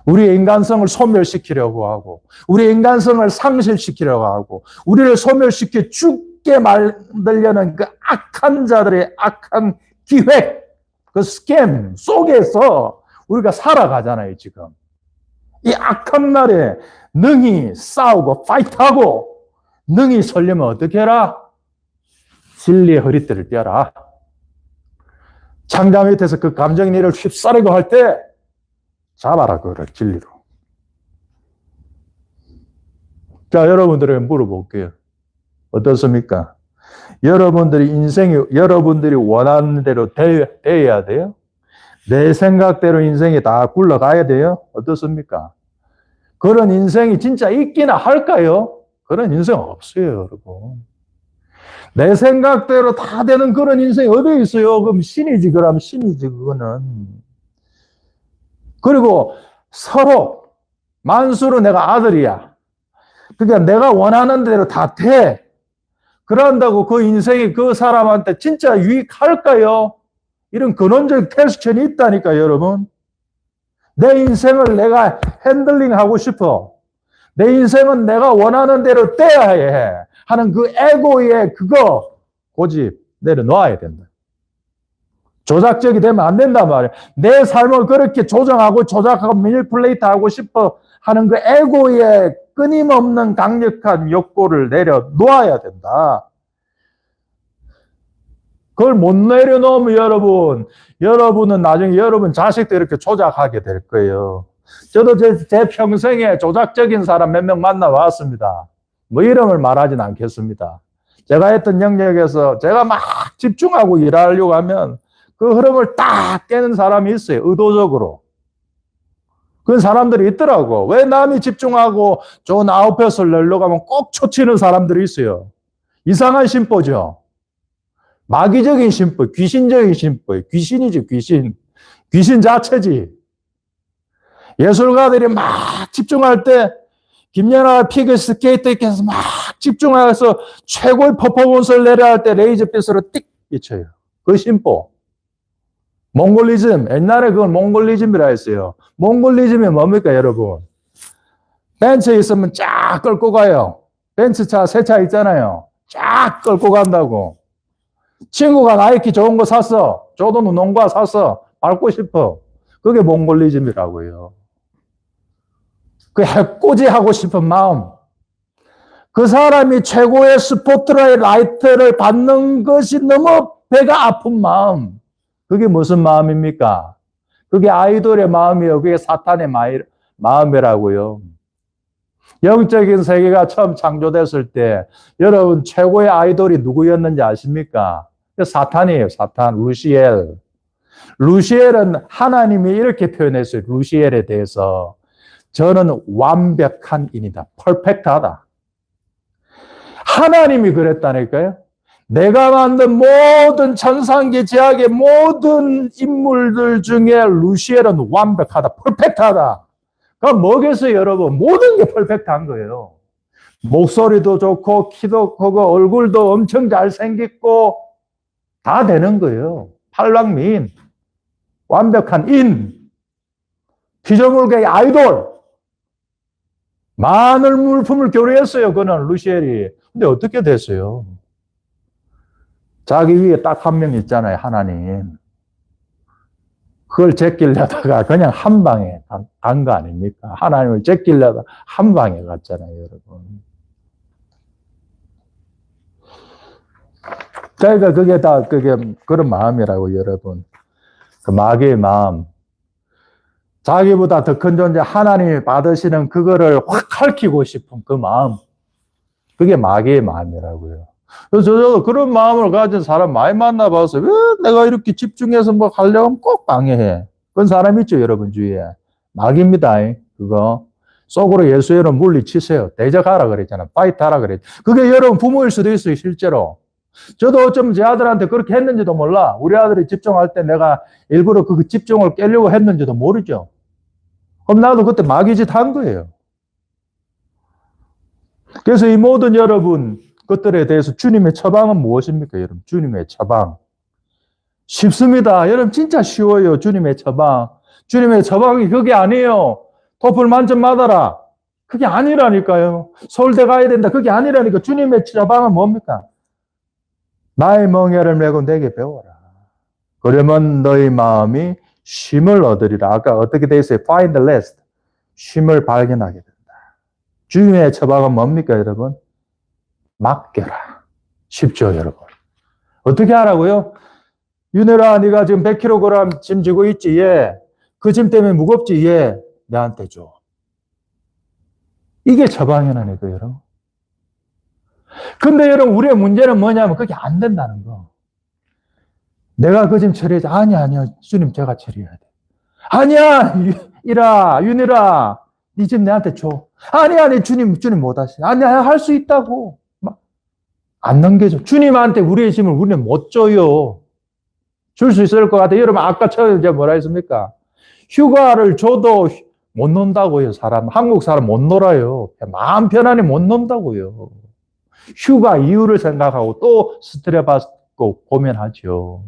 우리의 인간성을 소멸시키려고 하고, 우리의 인간성을 상실시키려고 하고, 우리를 소멸시켜 죽게 만들려는 그 악한 자들의 악한 기획, 그 스캠 속에서 우리가 살아가잖아요, 지금. 이 악한 날에 능히 싸우고, 파이트하고, 능히 서려면 어떻게 해라? 진리의 허리띠를 떼라. 창자 밑에서 그 감정의 일을 휩싸르고 할 때 잡아라 그거를 진리로. 자, 여러분들에게 물어볼게요. 어떻습니까? 여러분들이 여러분들이 원하는 대로 되어야 돼요? 내 생각대로 인생이 다 굴러가야 돼요? 어떻습니까? 그런 인생이 진짜 있기나 할까요? 그런 인생 없어요, 여러분. 내 생각대로 다 되는 그런 인생이 어디 있어요? 그럼 신이지, 그럼 신이지, 그거는. 그리고 서로, 만수로 내가 아들이야. 그러니까 내가 원하는 대로 다 돼. 그런다고 그 인생이 그 사람한테 진짜 유익할까요? 이런 근원적 퀘스천이 있다니까, 여러분. 내 인생을 내가 핸들링하고 싶어. 내 인생은 내가 원하는 대로 떼야 해. 하는 그 에고의 그거 고집 내려놓아야 된다. 조작적이 되면 안 된단 말이야. 내 삶을 그렇게 조정하고 조작하고 매니플레이트 하고 싶어 하는 그 에고의 끊임없는 강력한 욕구를 내려놓아야 된다. 그걸 못 내려놓으면 여러분은 나중에 여러분 자식도 이렇게 조작하게 될 거예요. 저도 제 평생에 조작적인 사람 몇 명 만나봤습니다. 뭐 이름을 말하진 않겠습니다. 제가 했던 영역에서 제가 막 집중하고 일하려고 하면 그 흐름을 딱 깨는 사람이 있어요. 의도적으로. 그런 사람들이 있더라고. 왜 남이 집중하고 좋은 아웃풋을 내려고 하면 꼭 초치는 사람들이 있어요. 이상한 심보죠. 마귀적인 심보, 귀신적인 심보, 귀신이지, 귀신. 귀신 자체지. 예술가들이 막 집중할 때 김연아가 피겨스케이터께서 막 집중해서 최고의 퍼포먼스를 내려 할 때 레이저빛으로 띡 비쳐요. 그 심보. 몽골리즘, 옛날에 그건 몽골리즘이라 했어요. 몽골리즘이 뭡니까, 여러분? 벤츠에 있으면 쫙 끌고 가요. 벤츠차, 새 차 있잖아요. 쫙 끌고 간다고. 친구가 나이키 좋은 거 샀어. 저도 농구화 샀어. 밟고 싶어. 그게 몽골리즘이라고요. 그 해코지하고 싶은 마음. 그 사람이 최고의 스포트라이트를 받는 것이 너무 배가 아픈 마음. 그게 무슨 마음입니까? 그게 아이돌의 마음이에요. 그게 사탄의 마음이라고요. 영적인 세계가 처음 창조됐을 때 여러분 최고의 아이돌이 누구였는지 아십니까? 사탄이에요. 사탄, 루시엘. 루시엘은 하나님이 이렇게 표현했어요. 루시엘에 대해서. 저는 완벽한 인이다. 퍼펙트하다. 하나님이 그랬다니까요. 내가 만든 모든 천상계 제약의 모든 인물들 중에 루시엘은 완벽하다. 퍼펙트하다. 그럼 뭐겠어요, 여러분? 모든 게 퍼펙트한 거예요. 목소리도 좋고 키도 크고 얼굴도 엄청 잘생겼고 다 되는 거예요. 팔랑미인, 완벽한 인, 피조물계의 아이돌. 많은 물품을 교류했어요. 그는 루시엘이. 근데 어떻게 됐어요? 자기 위에 딱 한 명 있잖아요. 하나님. 그걸 제끼려다가 그냥 한 방에 간 거 아닙니까? 하나님을 제끼려다가 한 방에 갔잖아요, 여러분. 그러니까 그게 다 그런 마음이라고, 여러분. 그 마귀의 마음. 자기보다 더 큰 존재 하나님이 받으시는 그거를 확 밝히고 싶은 그 마음. 그게 마귀의 마음이라고요. 그래서 저도 그런 마음을 가진 사람 많이 만나봐서 왜 내가 이렇게 집중해서 뭐 하려고 하면 꼭 방해해. 그런 사람 있죠, 여러분 주위에. 마귀입니다, 그거. 속으로 예수를 물리치세요. 대적하라 그랬잖아. 파이트하라 그랬. 그게 여러분 부모일 수도 있어요, 실제로. 저도 어쩌면 제 아들한테 그렇게 했는지도 몰라. 우리 아들이 집중할 때 내가 일부러 그 집중을 깨려고 했는지도 모르죠. 그럼 나도 그때 마귀짓 한 거예요. 그래서 이 모든 여러분 것들에 대해서 주님의 처방은 무엇입니까, 여러분? 주님의 처방. 쉽습니다. 여러분 진짜 쉬워요. 주님의 처방. 주님의 처방이 그게 아니에요. 토플 만점 받아라. 그게 아니라니까요. 서울대 가야 된다. 그게 아니라니까. 주님의 처방은 뭡니까? 나의 멍에를 메고 내게 배워라. 그러면 너희 마음이 쉼을 얻으리라. 아까 어떻게 돼 있어요? Find the rest. 쉼을 발견하게 된다. 주님의 처방은 뭡니까, 여러분? 맡겨라. 쉽죠, 여러분. 어떻게 하라고요? 윤혜라, 네가 지금 100kg 짐 지고 있지? 예. 그 짐 때문에 무겁지? 예. 내한테 줘. 이게 처방이라니까요, 여러분. 근데 여러분, 우리의 문제는 뭐냐면 그게 안 된다는 거. 내가 그 짐 처리해줘. 아니야. 주님, 제가 처리해야 돼. 아니야, 윤혜라. 네 짐 내한테 줘. 아니, 주님 못 하시. 아니야, 할 수 있다고. 안 넘겨줘. 주님한테 우리의 짐을 우리는 못 줘요. 줄 수 있을 것 같아요. 여러분, 아까 처음에 제가 뭐라 했습니까? 휴가를 줘도 못 논다고요, 사람. 한국 사람 못 놀아요. 마음 편안히 못 논다고요. 휴가 이유를 생각하고 또 스트레스 받고 고민하죠.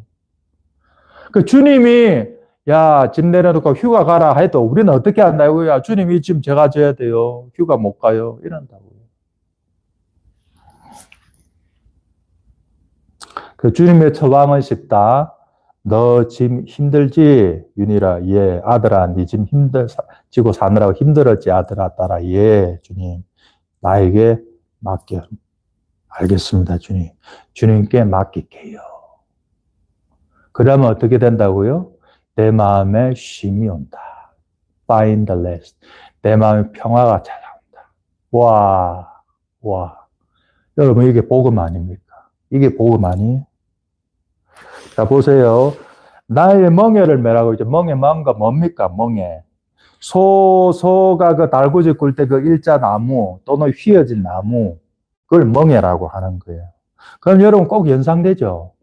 그 주님이 야, 집 내려놓고 휴가 가라 해도 우리는 어떻게 한다고요? 주님이 지금 제가 져야 돼요. 휴가 못 가요. 이런다고요. 그 주님의 처방은 쉽다. 너 지금 힘들지? 윤희라, 예. 아들아, 네 지금 지고 사느라고 힘들었지? 아들아, 딸아, 예. 주님, 나에게 맡겨. 알겠습니다, 주님. 주님께 맡길게요. 그러면 어떻게 된다고요? 내 마음에 쉼이 온다. Find the rest. 내 마음에 평화가 찾아온다. 와. 여러분, 이게 복음 아닙니까? 이게 복음 아니에요? 자, 보세요. 나의 멍에를 매라고 이제 멍에 뭔가 뭡니까? 멍에. 소가 그 달구지 굴 때 그 일자 나무 또는 휘어진 나무, 그걸 멍에라고 하는 거예요. 그럼 여러분 꼭 연상되죠?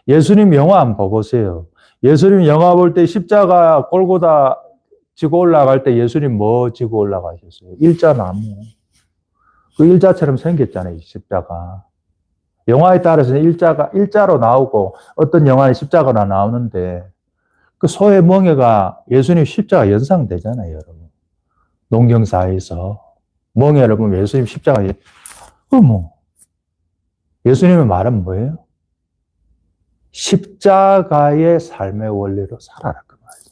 예수님 영화 한번 보세요. 예수님 영화 볼 때 십자가 골고다 지고 올라갈 때 예수님 뭐 지고 올라가셨어요? 일자 나무. 그 일자처럼 생겼잖아요, 십자가. 영화에 따라서는 일자로 나오고 어떤 영화에 십자가로 나오는데 그 소의 멍에가 예수님 십자가 연상되잖아요, 여러분. 농경사에서. 멍에를 보면 예수님 십자가, 예수님의 말은 뭐예요? 십자가의 삶의 원리로 살아라, 그 말이죠.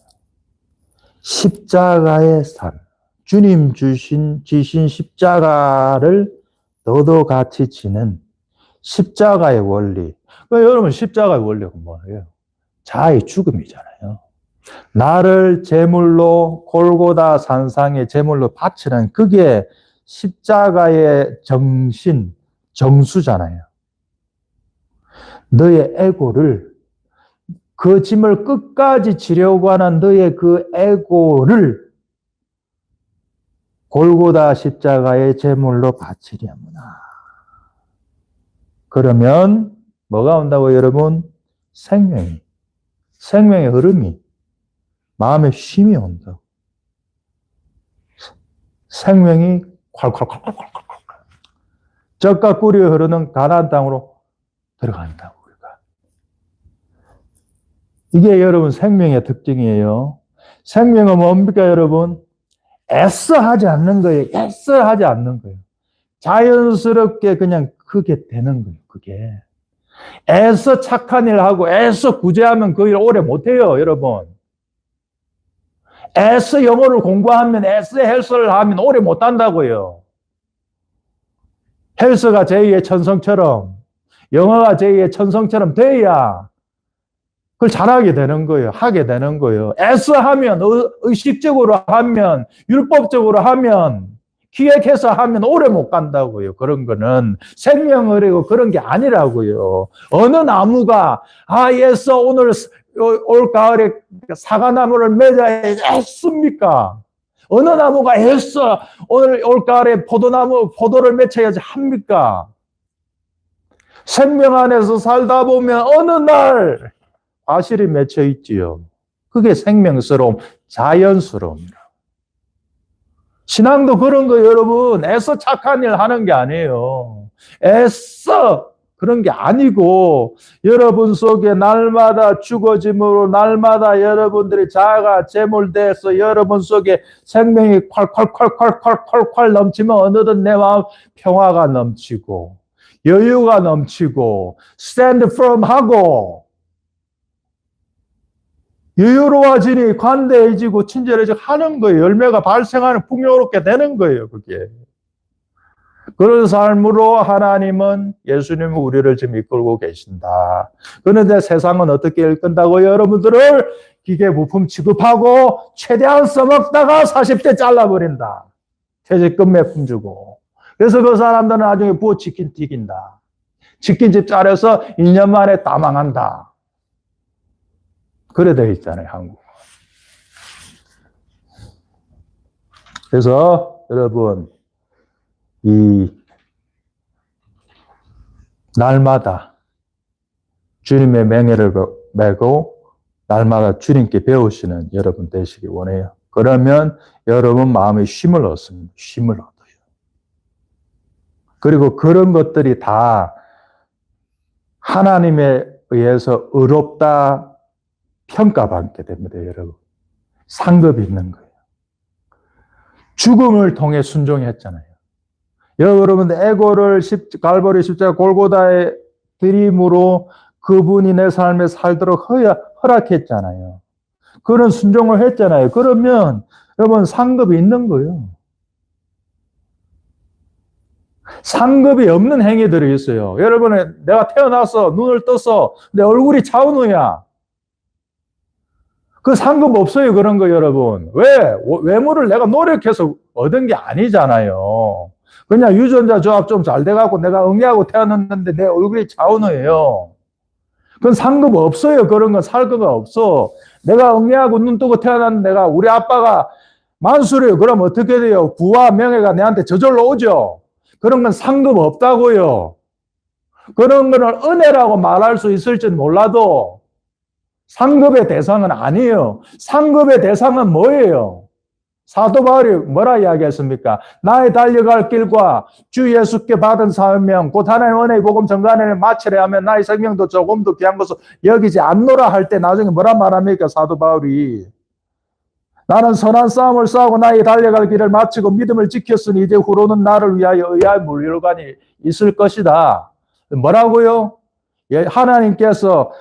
십자가의 삶. 주님 지신 십자가를 너도 같이 지는 십자가의 원리. 여러분, 십자가의 원리가 뭐예요? 자아의 죽음이잖아요. 나를 제물로 골고다 산상의 제물로 바치는 그게 십자가의 정신, 정수잖아요. 너의 에고를, 그 짐을 끝까지 지려고 하는 너의 그 에고를 골고다 십자가의 제물로 바치려무나. 그러면 뭐가 온다고 여러분? 생명의 흐름이, 마음에 쉼이 온다고. 생명이 콸콸콸콸콸콸 젖과 꿀이 흐르는 가나안 땅으로 들어간다고. 우리가. 이게 여러분 생명의 특징이에요. 생명은 뭡니까 여러분? 애써 하지 않는 거예요. 애써 하지 않는 거예요. 자연스럽게 그냥 그게 되는 거예요. 그게. 애써 착한 일 하고 애써 구제하면 그 일 오래 못해요, 여러분. 애써 영어를 공부하면 애써 헬스를 하면 오래 못한다고요. 헬스가 제2의 천성처럼, 영어가 제2의 천성처럼 돼야 그걸 잘하게 되는 거예요. 하게 되는 거예요. 애써 하면, 의식적으로 하면, 율법적으로 하면, 기획해서 하면 오래 못 간다고요. 그런 거는 생명을이고 그런 게 아니라고요. 어느 나무가 애써 오늘 올 가을에 사과나무를 맺어야 했습니까? 어느 나무가 애써 오늘 올 가을에 포도를 맺혀야지 합니까? 생명 안에서 살다 보면 어느 날 과실이 맺혀 있지요. 그게 생명스러움, 자연스러움이라. 신앙도 그런 거 여러분. 애써 착한 일 하는 게 아니에요. 애써 그런 게 아니고 여러분 속에 날마다 죽어짐으로 날마다 여러분들의 자아가 제물돼서 여러분 속에 생명이 콸콸콸콸콸콸콸 넘치면 어느덧 내 마음 평화가 넘치고 여유가 넘치고 stand firm 하고 여유로워지니 관대해지고 친절해지고 하는 거예요. 열매가 발생하는 풍요롭게 되는 거예요. 그게. 그런 삶으로 하나님은 예수님은 우리를 지금 이끌고 계신다. 그런데 세상은 어떻게 이끈다고 여러분들을 기계 부품 취급하고 최대한 써먹다가 40대 잘라버린다. 퇴직금 몇푼 주고. 그래서 그 사람들은 나중에 부어 치킨 튀긴다. 치킨집 잘려서 1년 만에 다 망한다. 그래 되어 있잖아요, 한국. 그래서 여러분, 이 날마다 주님의 맹해를 메고 날마다 주님께 배우시는 여러분 되시기 원해요. 그러면 여러분 마음에 쉼을 얻습니다. 쉼을 얻어요. 그리고 그런 것들이 다 하나님에 의해서 의롭다 평가받게 됩니다, 여러분. 상급이 있는 거예요. 죽음을 통해 순종했잖아요. 여러분, 에고를 갈보리 십자가 골고다에 드림으로 그분이 내 삶에 살도록 허락했잖아요. 그런 순종을 했잖아요. 그러면 여러분 상급이 있는 거예요. 상급이 없는 행위들이 있어요. 여러분, 내가 태어나서 눈을 떠서 내 얼굴이 차은우야. 그 상급 없어요, 그런 거, 여러분. 왜? 외모를 내가 노력해서 얻은 게 아니잖아요. 그냥 유전자 조합 좀 잘 돼갖고 내가 응애하고 태어났는데 내 얼굴이 차은우예요. 그건 상급 없어요. 그런 건 살 거가 없어. 내가 응애하고 눈 뜨고 태어났는데 내가 우리 아빠가 만수래요. 그럼 어떻게 돼요? 부와 명예가 내한테 저절로 오죠. 그런 건 상급 없다고요. 그런 거는 은혜라고 말할 수 있을지는 몰라도 상급의 대상은 아니에요. 상급의 대상은 뭐예요? 사도 바울이 뭐라 이야기했습니까? 나의 달려갈 길과 주 예수께 받은 사명 곧 하나님 은혜의 복음 전가를 마치려 하면 나의 생명도 조금도 귀한 것을 여기지 않노라 할 때 나중에 뭐라 말합니까? 사도 바울이 나는 선한 싸움을 싸우고 나의 달려갈 길을 마치고 믿음을 지켰으니 이제 후로는 나를 위하여 의아의 물류관이 있을 것이다. 뭐라고요? 하나님께서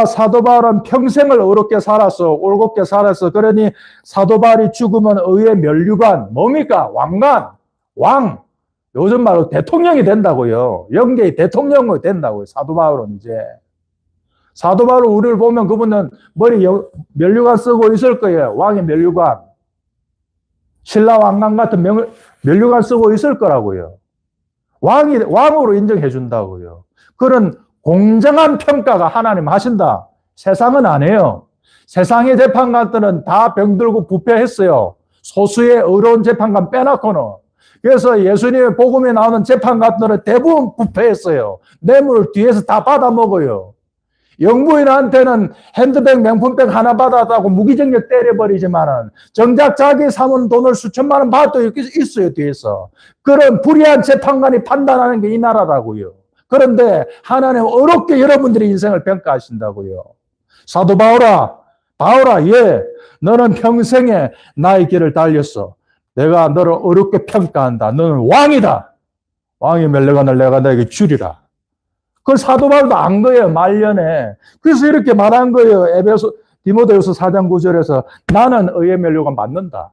사도 바울은 평생을 의롭게 살았어. 올곧게 살았어. 그러니 사도 바울이 죽으면 의의 면류관 뭡니까? 왕관, 왕. 요즘 말로 대통령이 된다고요. 영계의 대통령이 된다고요. 사도 바울은 이제. 사도 바울 우리를 보면 그분은 머리 면류관 쓰고 있을 거예요. 왕의 면류관. 신라 왕관 같은 면류관 쓰고 있을 거라고요. 왕으로 인정해 준다고요. 그런 공정한 평가가 하나님 하신다. 세상은 안 해요. 세상의 재판관들은 다 병들고 부패했어요. 소수의 의로운 재판관 빼놓고는. 그래서 예수님의 복음에 나오는 재판관들은 대부분 부패했어요. 뇌물을 뒤에서 다 받아먹어요. 영부인한테는 핸드백, 명품백 하나 받았다고 무기징역 때려버리지만은 정작 자기 삼은 돈을 수천만 원 받도 있어요, 뒤에서. 그런 불의한 재판관이 판단하는 게 이 나라라고요. 그런데 하나님 어렵게 여러분들의 인생을 평가하신다고요. 사도 바울아, 예, 너는 평생에 나의 길을 달렸어. 내가 너를 어렵게 평가한다. 너는 왕이다. 왕의 멸례관을 내가 너에게 주리라. 그걸 사도 바울도 안 거예요, 말년에. 그래서 이렇게 말한 거예요. 디모데후서 4장 9절에서 나는 의의 멸류관 받는다.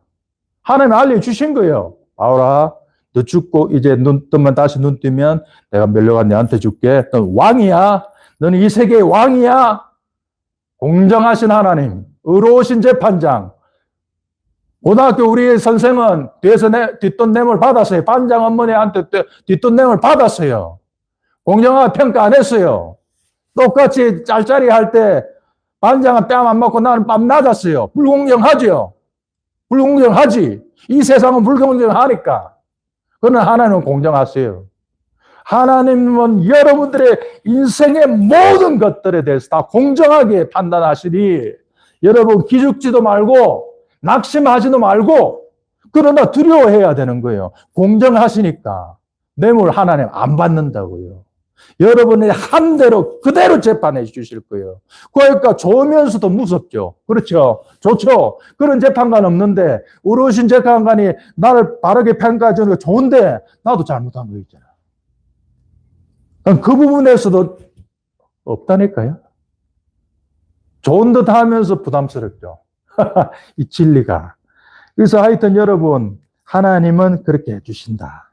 하나님 알려주신 거예요. 바울아, 너 죽고 이제 눈 뜨면 다시 눈 뜨면 내가 멸류관 너한테 줄게. 넌 왕이야. 너는 이 세계의 왕이야. 공정하신 하나님, 의로우신 재판장. 고등학교 우리 선생은 뒤에서 뒷돈 뇌물 받았어요. 반장 어머니한테 뒷돈 뇌물 받았어요. 공정하게 평가 안 했어요. 똑같이 짤짤이 할 때 반장은 뺨 안 맞고 나는 뺨 맞았어요. 불공정하죠. 불공정하지. 이 세상은 불공정하니까. 그러나 하나님은 공정하세요. 하나님은 여러분들의 인생의 모든 것들에 대해서 다 공정하게 판단하시니 여러분 기죽지도 말고 낙심하지도 말고 그러나 두려워해야 되는 거예요. 공정하시니까 뇌물 하나님 안 받는다고요. 여러분의 한 대로 그대로 재판해 주실 거예요. 그러니까 좋으면서도 무섭죠. 그렇죠? 좋죠? 그런 재판관 없는데 의로우신 재판관이 나를 바르게 평가해 주는 게 좋은데 나도 잘못한 거 있잖아. 그 부분에서도 없다니까요. 좋은 듯 하면서 부담스럽죠. 이 진리가. 그래서 하여튼 여러분, 하나님은 그렇게 해주신다.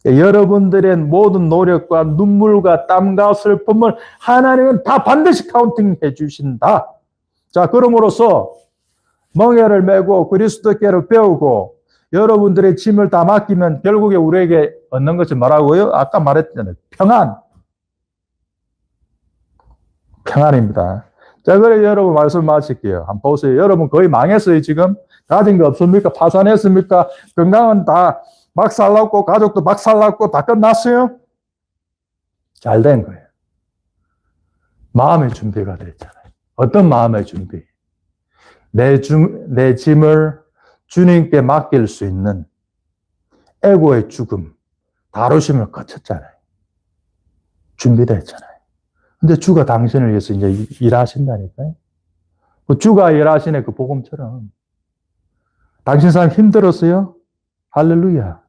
여러분들의 모든 노력과 눈물과 땀과 슬픔을 하나님은 다 반드시 카운팅 해주신다. 자, 그럼으로써 멍에를 메고 그리스도께를 배우고 여러분들의 짐을 다 맡기면 결국에 우리에게 얻는 것이 뭐라고요? 아까 말했잖아요. 평안. 평안입니다. 자, 그래 여러분 말씀 마칠게요. 한번 보세요. 여러분 거의 망했어요, 지금. 가진 거 없습니까? 파산했습니까? 건강은 다 막살났고, 가족도 막살났고, 다 끝났어요? 잘 된 거예요. 마음의 준비가 됐잖아요. 어떤 마음의 준비? 내 짐을 주님께 맡길 수 있는 에고의 죽음, 다루심을 거쳤잖아요. 준비됐잖아요. 근데 주가 당신을 위해서 이제 일하신다니까요. 그 주가 일하시네, 그 복음처럼. 당신 삶 힘들었어요? 할렐루야.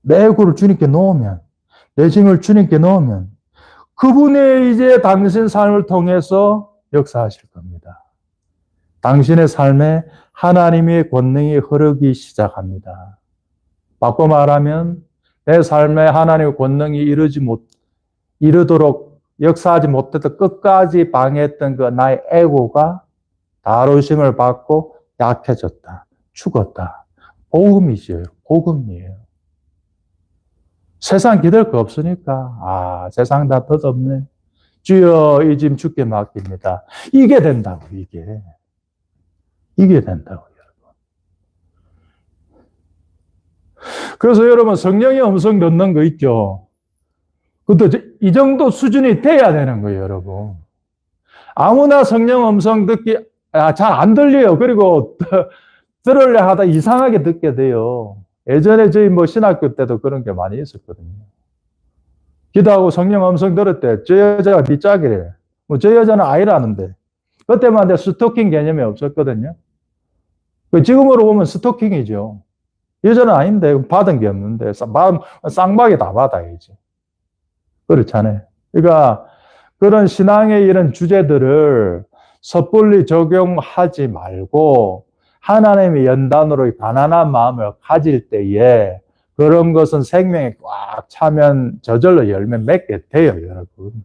내 애구를 주님께 놓으면, 내 짐을 주님께 놓으면, 그분이 이제 당신 삶을 통해서 역사하실 겁니다. 당신의 삶에 하나님의 권능이 흐르기 시작합니다. 바꿔 말하면, 내 삶에 하나님의 권능이 이르도록 역사하지 못했던 끝까지 방해했던 그 나의 에고가 다루심을 받고 약해졌다. 죽었다. 복음이죠. 복음이에요. 세상 기댈 거 없으니까 세상 다 덧없네. 주여 이 짐 주께 맡깁니다. 이게 된다고. 이게 된다고 여러분. 그래서 여러분 성령의 음성 듣는 거 있죠. 그것도 이 정도 수준이 돼야 되는 거예요, 여러분. 아무나 성령 음성 듣기 잘 안 들려요. 그리고 들으려 하다 이상하게 듣게 돼요. 예전에 저희 신학교 때도 그런 게 많이 있었거든요. 기도하고 성령 음성 들을 때 저 여자가 네 짝이래. 저 여자는 아니라는데. 그때만 해도 스토킹 개념이 없었거든요. 지금으로 보면 스토킹이죠. 여자는 아닌데 받은 게 없는데 쌍박이 다 받아야지. 그렇잖아요. 그러니까 그런 신앙의 이런 주제들을 섣불리 적용하지 말고 하나님의 연단으로 가난한 마음을 가질 때에 그런 것은 생명에 꽉 차면 저절로 열매 맺게 돼요, 여러분.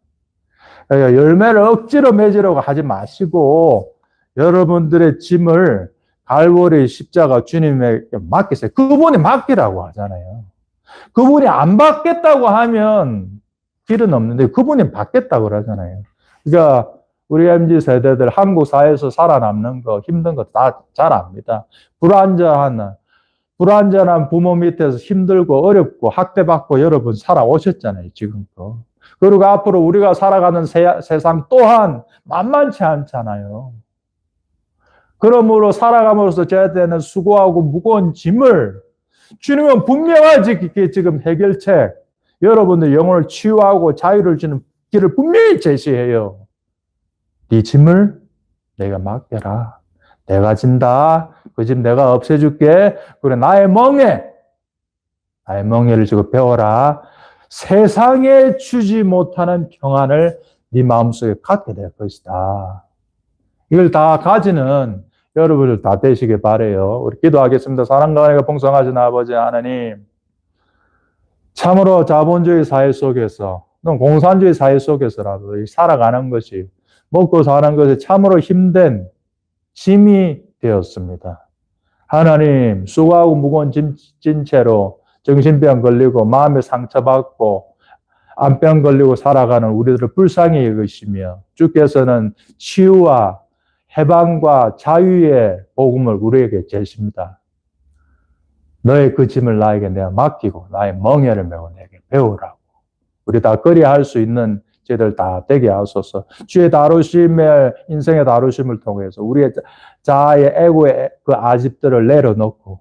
그러니까 열매를 억지로 맺으려고 하지 마시고 여러분들의 짐을 갈보리 십자가 주님에게 맡기세요. 그분이 맡기라고 하잖아요. 그분이 안 받겠다고 하면 길은 없는데 그분이 받겠다고 그러잖아요. 그러니까 우리 MZ 세대들 한국 사회에서 살아남는 거 힘든 거 다 잘 압니다. 불완전한 부모 밑에서 힘들고 어렵고 학대받고 여러분 살아오셨잖아요, 지금도. 그리고 앞으로 우리가 살아가는 세상 또한 만만치 않잖아요. 그러므로 살아감으로써 져야 되는 수고하고 무거운 짐을 주님은 분명하게 지금 해결책, 여러분들 영혼을 치유하고 자유를 주는 길을 분명히 제시해요. 네 짐을 내가 맡겨라. 내가 진다. 그 짐 내가 없애줄게. 그래 나의 멍에를 주고 배워라. 세상에 주지 못하는 평안을 네 마음속에 갖게 될 것이다. 이걸 다 가지는 여러분들 다 되시길 바라요. 우리 기도하겠습니다. 사랑과 은혜가 풍성하신 아버지 하나님, 참으로 자본주의 사회 속에서, 공산주의 사회 속에서라도 살아가는 것이, 먹고 사는 것이 참으로 힘든 짐이 되었습니다. 하나님, 수고하고 무거운 짐 진 채로 정신병 걸리고 마음에 상처받고 암병 걸리고 살아가는 우리들을 불쌍히 여기시며 주께서는 치유와 해방과 자유의 복음을 우리에게 제십니다. 너의 그 짐을 나에게 내가 맡기고 나의 멍에를 메고 내게 배우라고. 우리 다 그리할 수 있는 저희들 다 되게 하소서. 주의 다루심의 인생의 다루심을 통해서 우리의 자아의 에고의 그 아집들을 내려놓고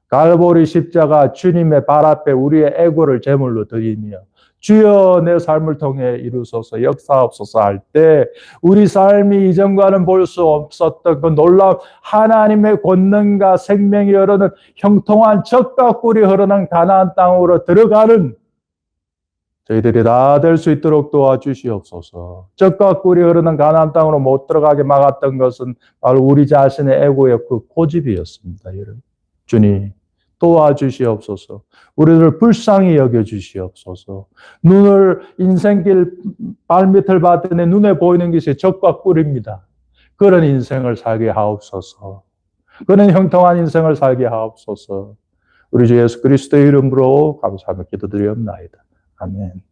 갈보리 십자가 주님의 발 앞에 우리의 에고를 제물로 드리며 주여 내 삶을 통해 이루소서 역사옵소서 할 때 우리 삶이 이전과는 볼 수 없었던 그 놀라운 하나님의 권능과 생명이 흐르는 형통한 젖과 꿀이 흐르는 가나안 땅으로 들어가는 저희들이 다 될 수 있도록 도와주시옵소서. 젖과 꿀이 흐르는 가나안 땅으로 못 들어가게 막았던 것은 바로 우리 자신의 에고의 그 고집이었습니다. 주님 도와주시옵소서. 우리를 불쌍히 여겨주시옵소서. 인생길 발밑을 봤더니 눈에 보이는 것이 젖과 꿀입니다. 그런 인생을 살게 하옵소서. 그런 형통한 인생을 살게 하옵소서. 우리 주 예수 그리스도의 이름으로 감사하며 기도드리옵나이다. 아멘.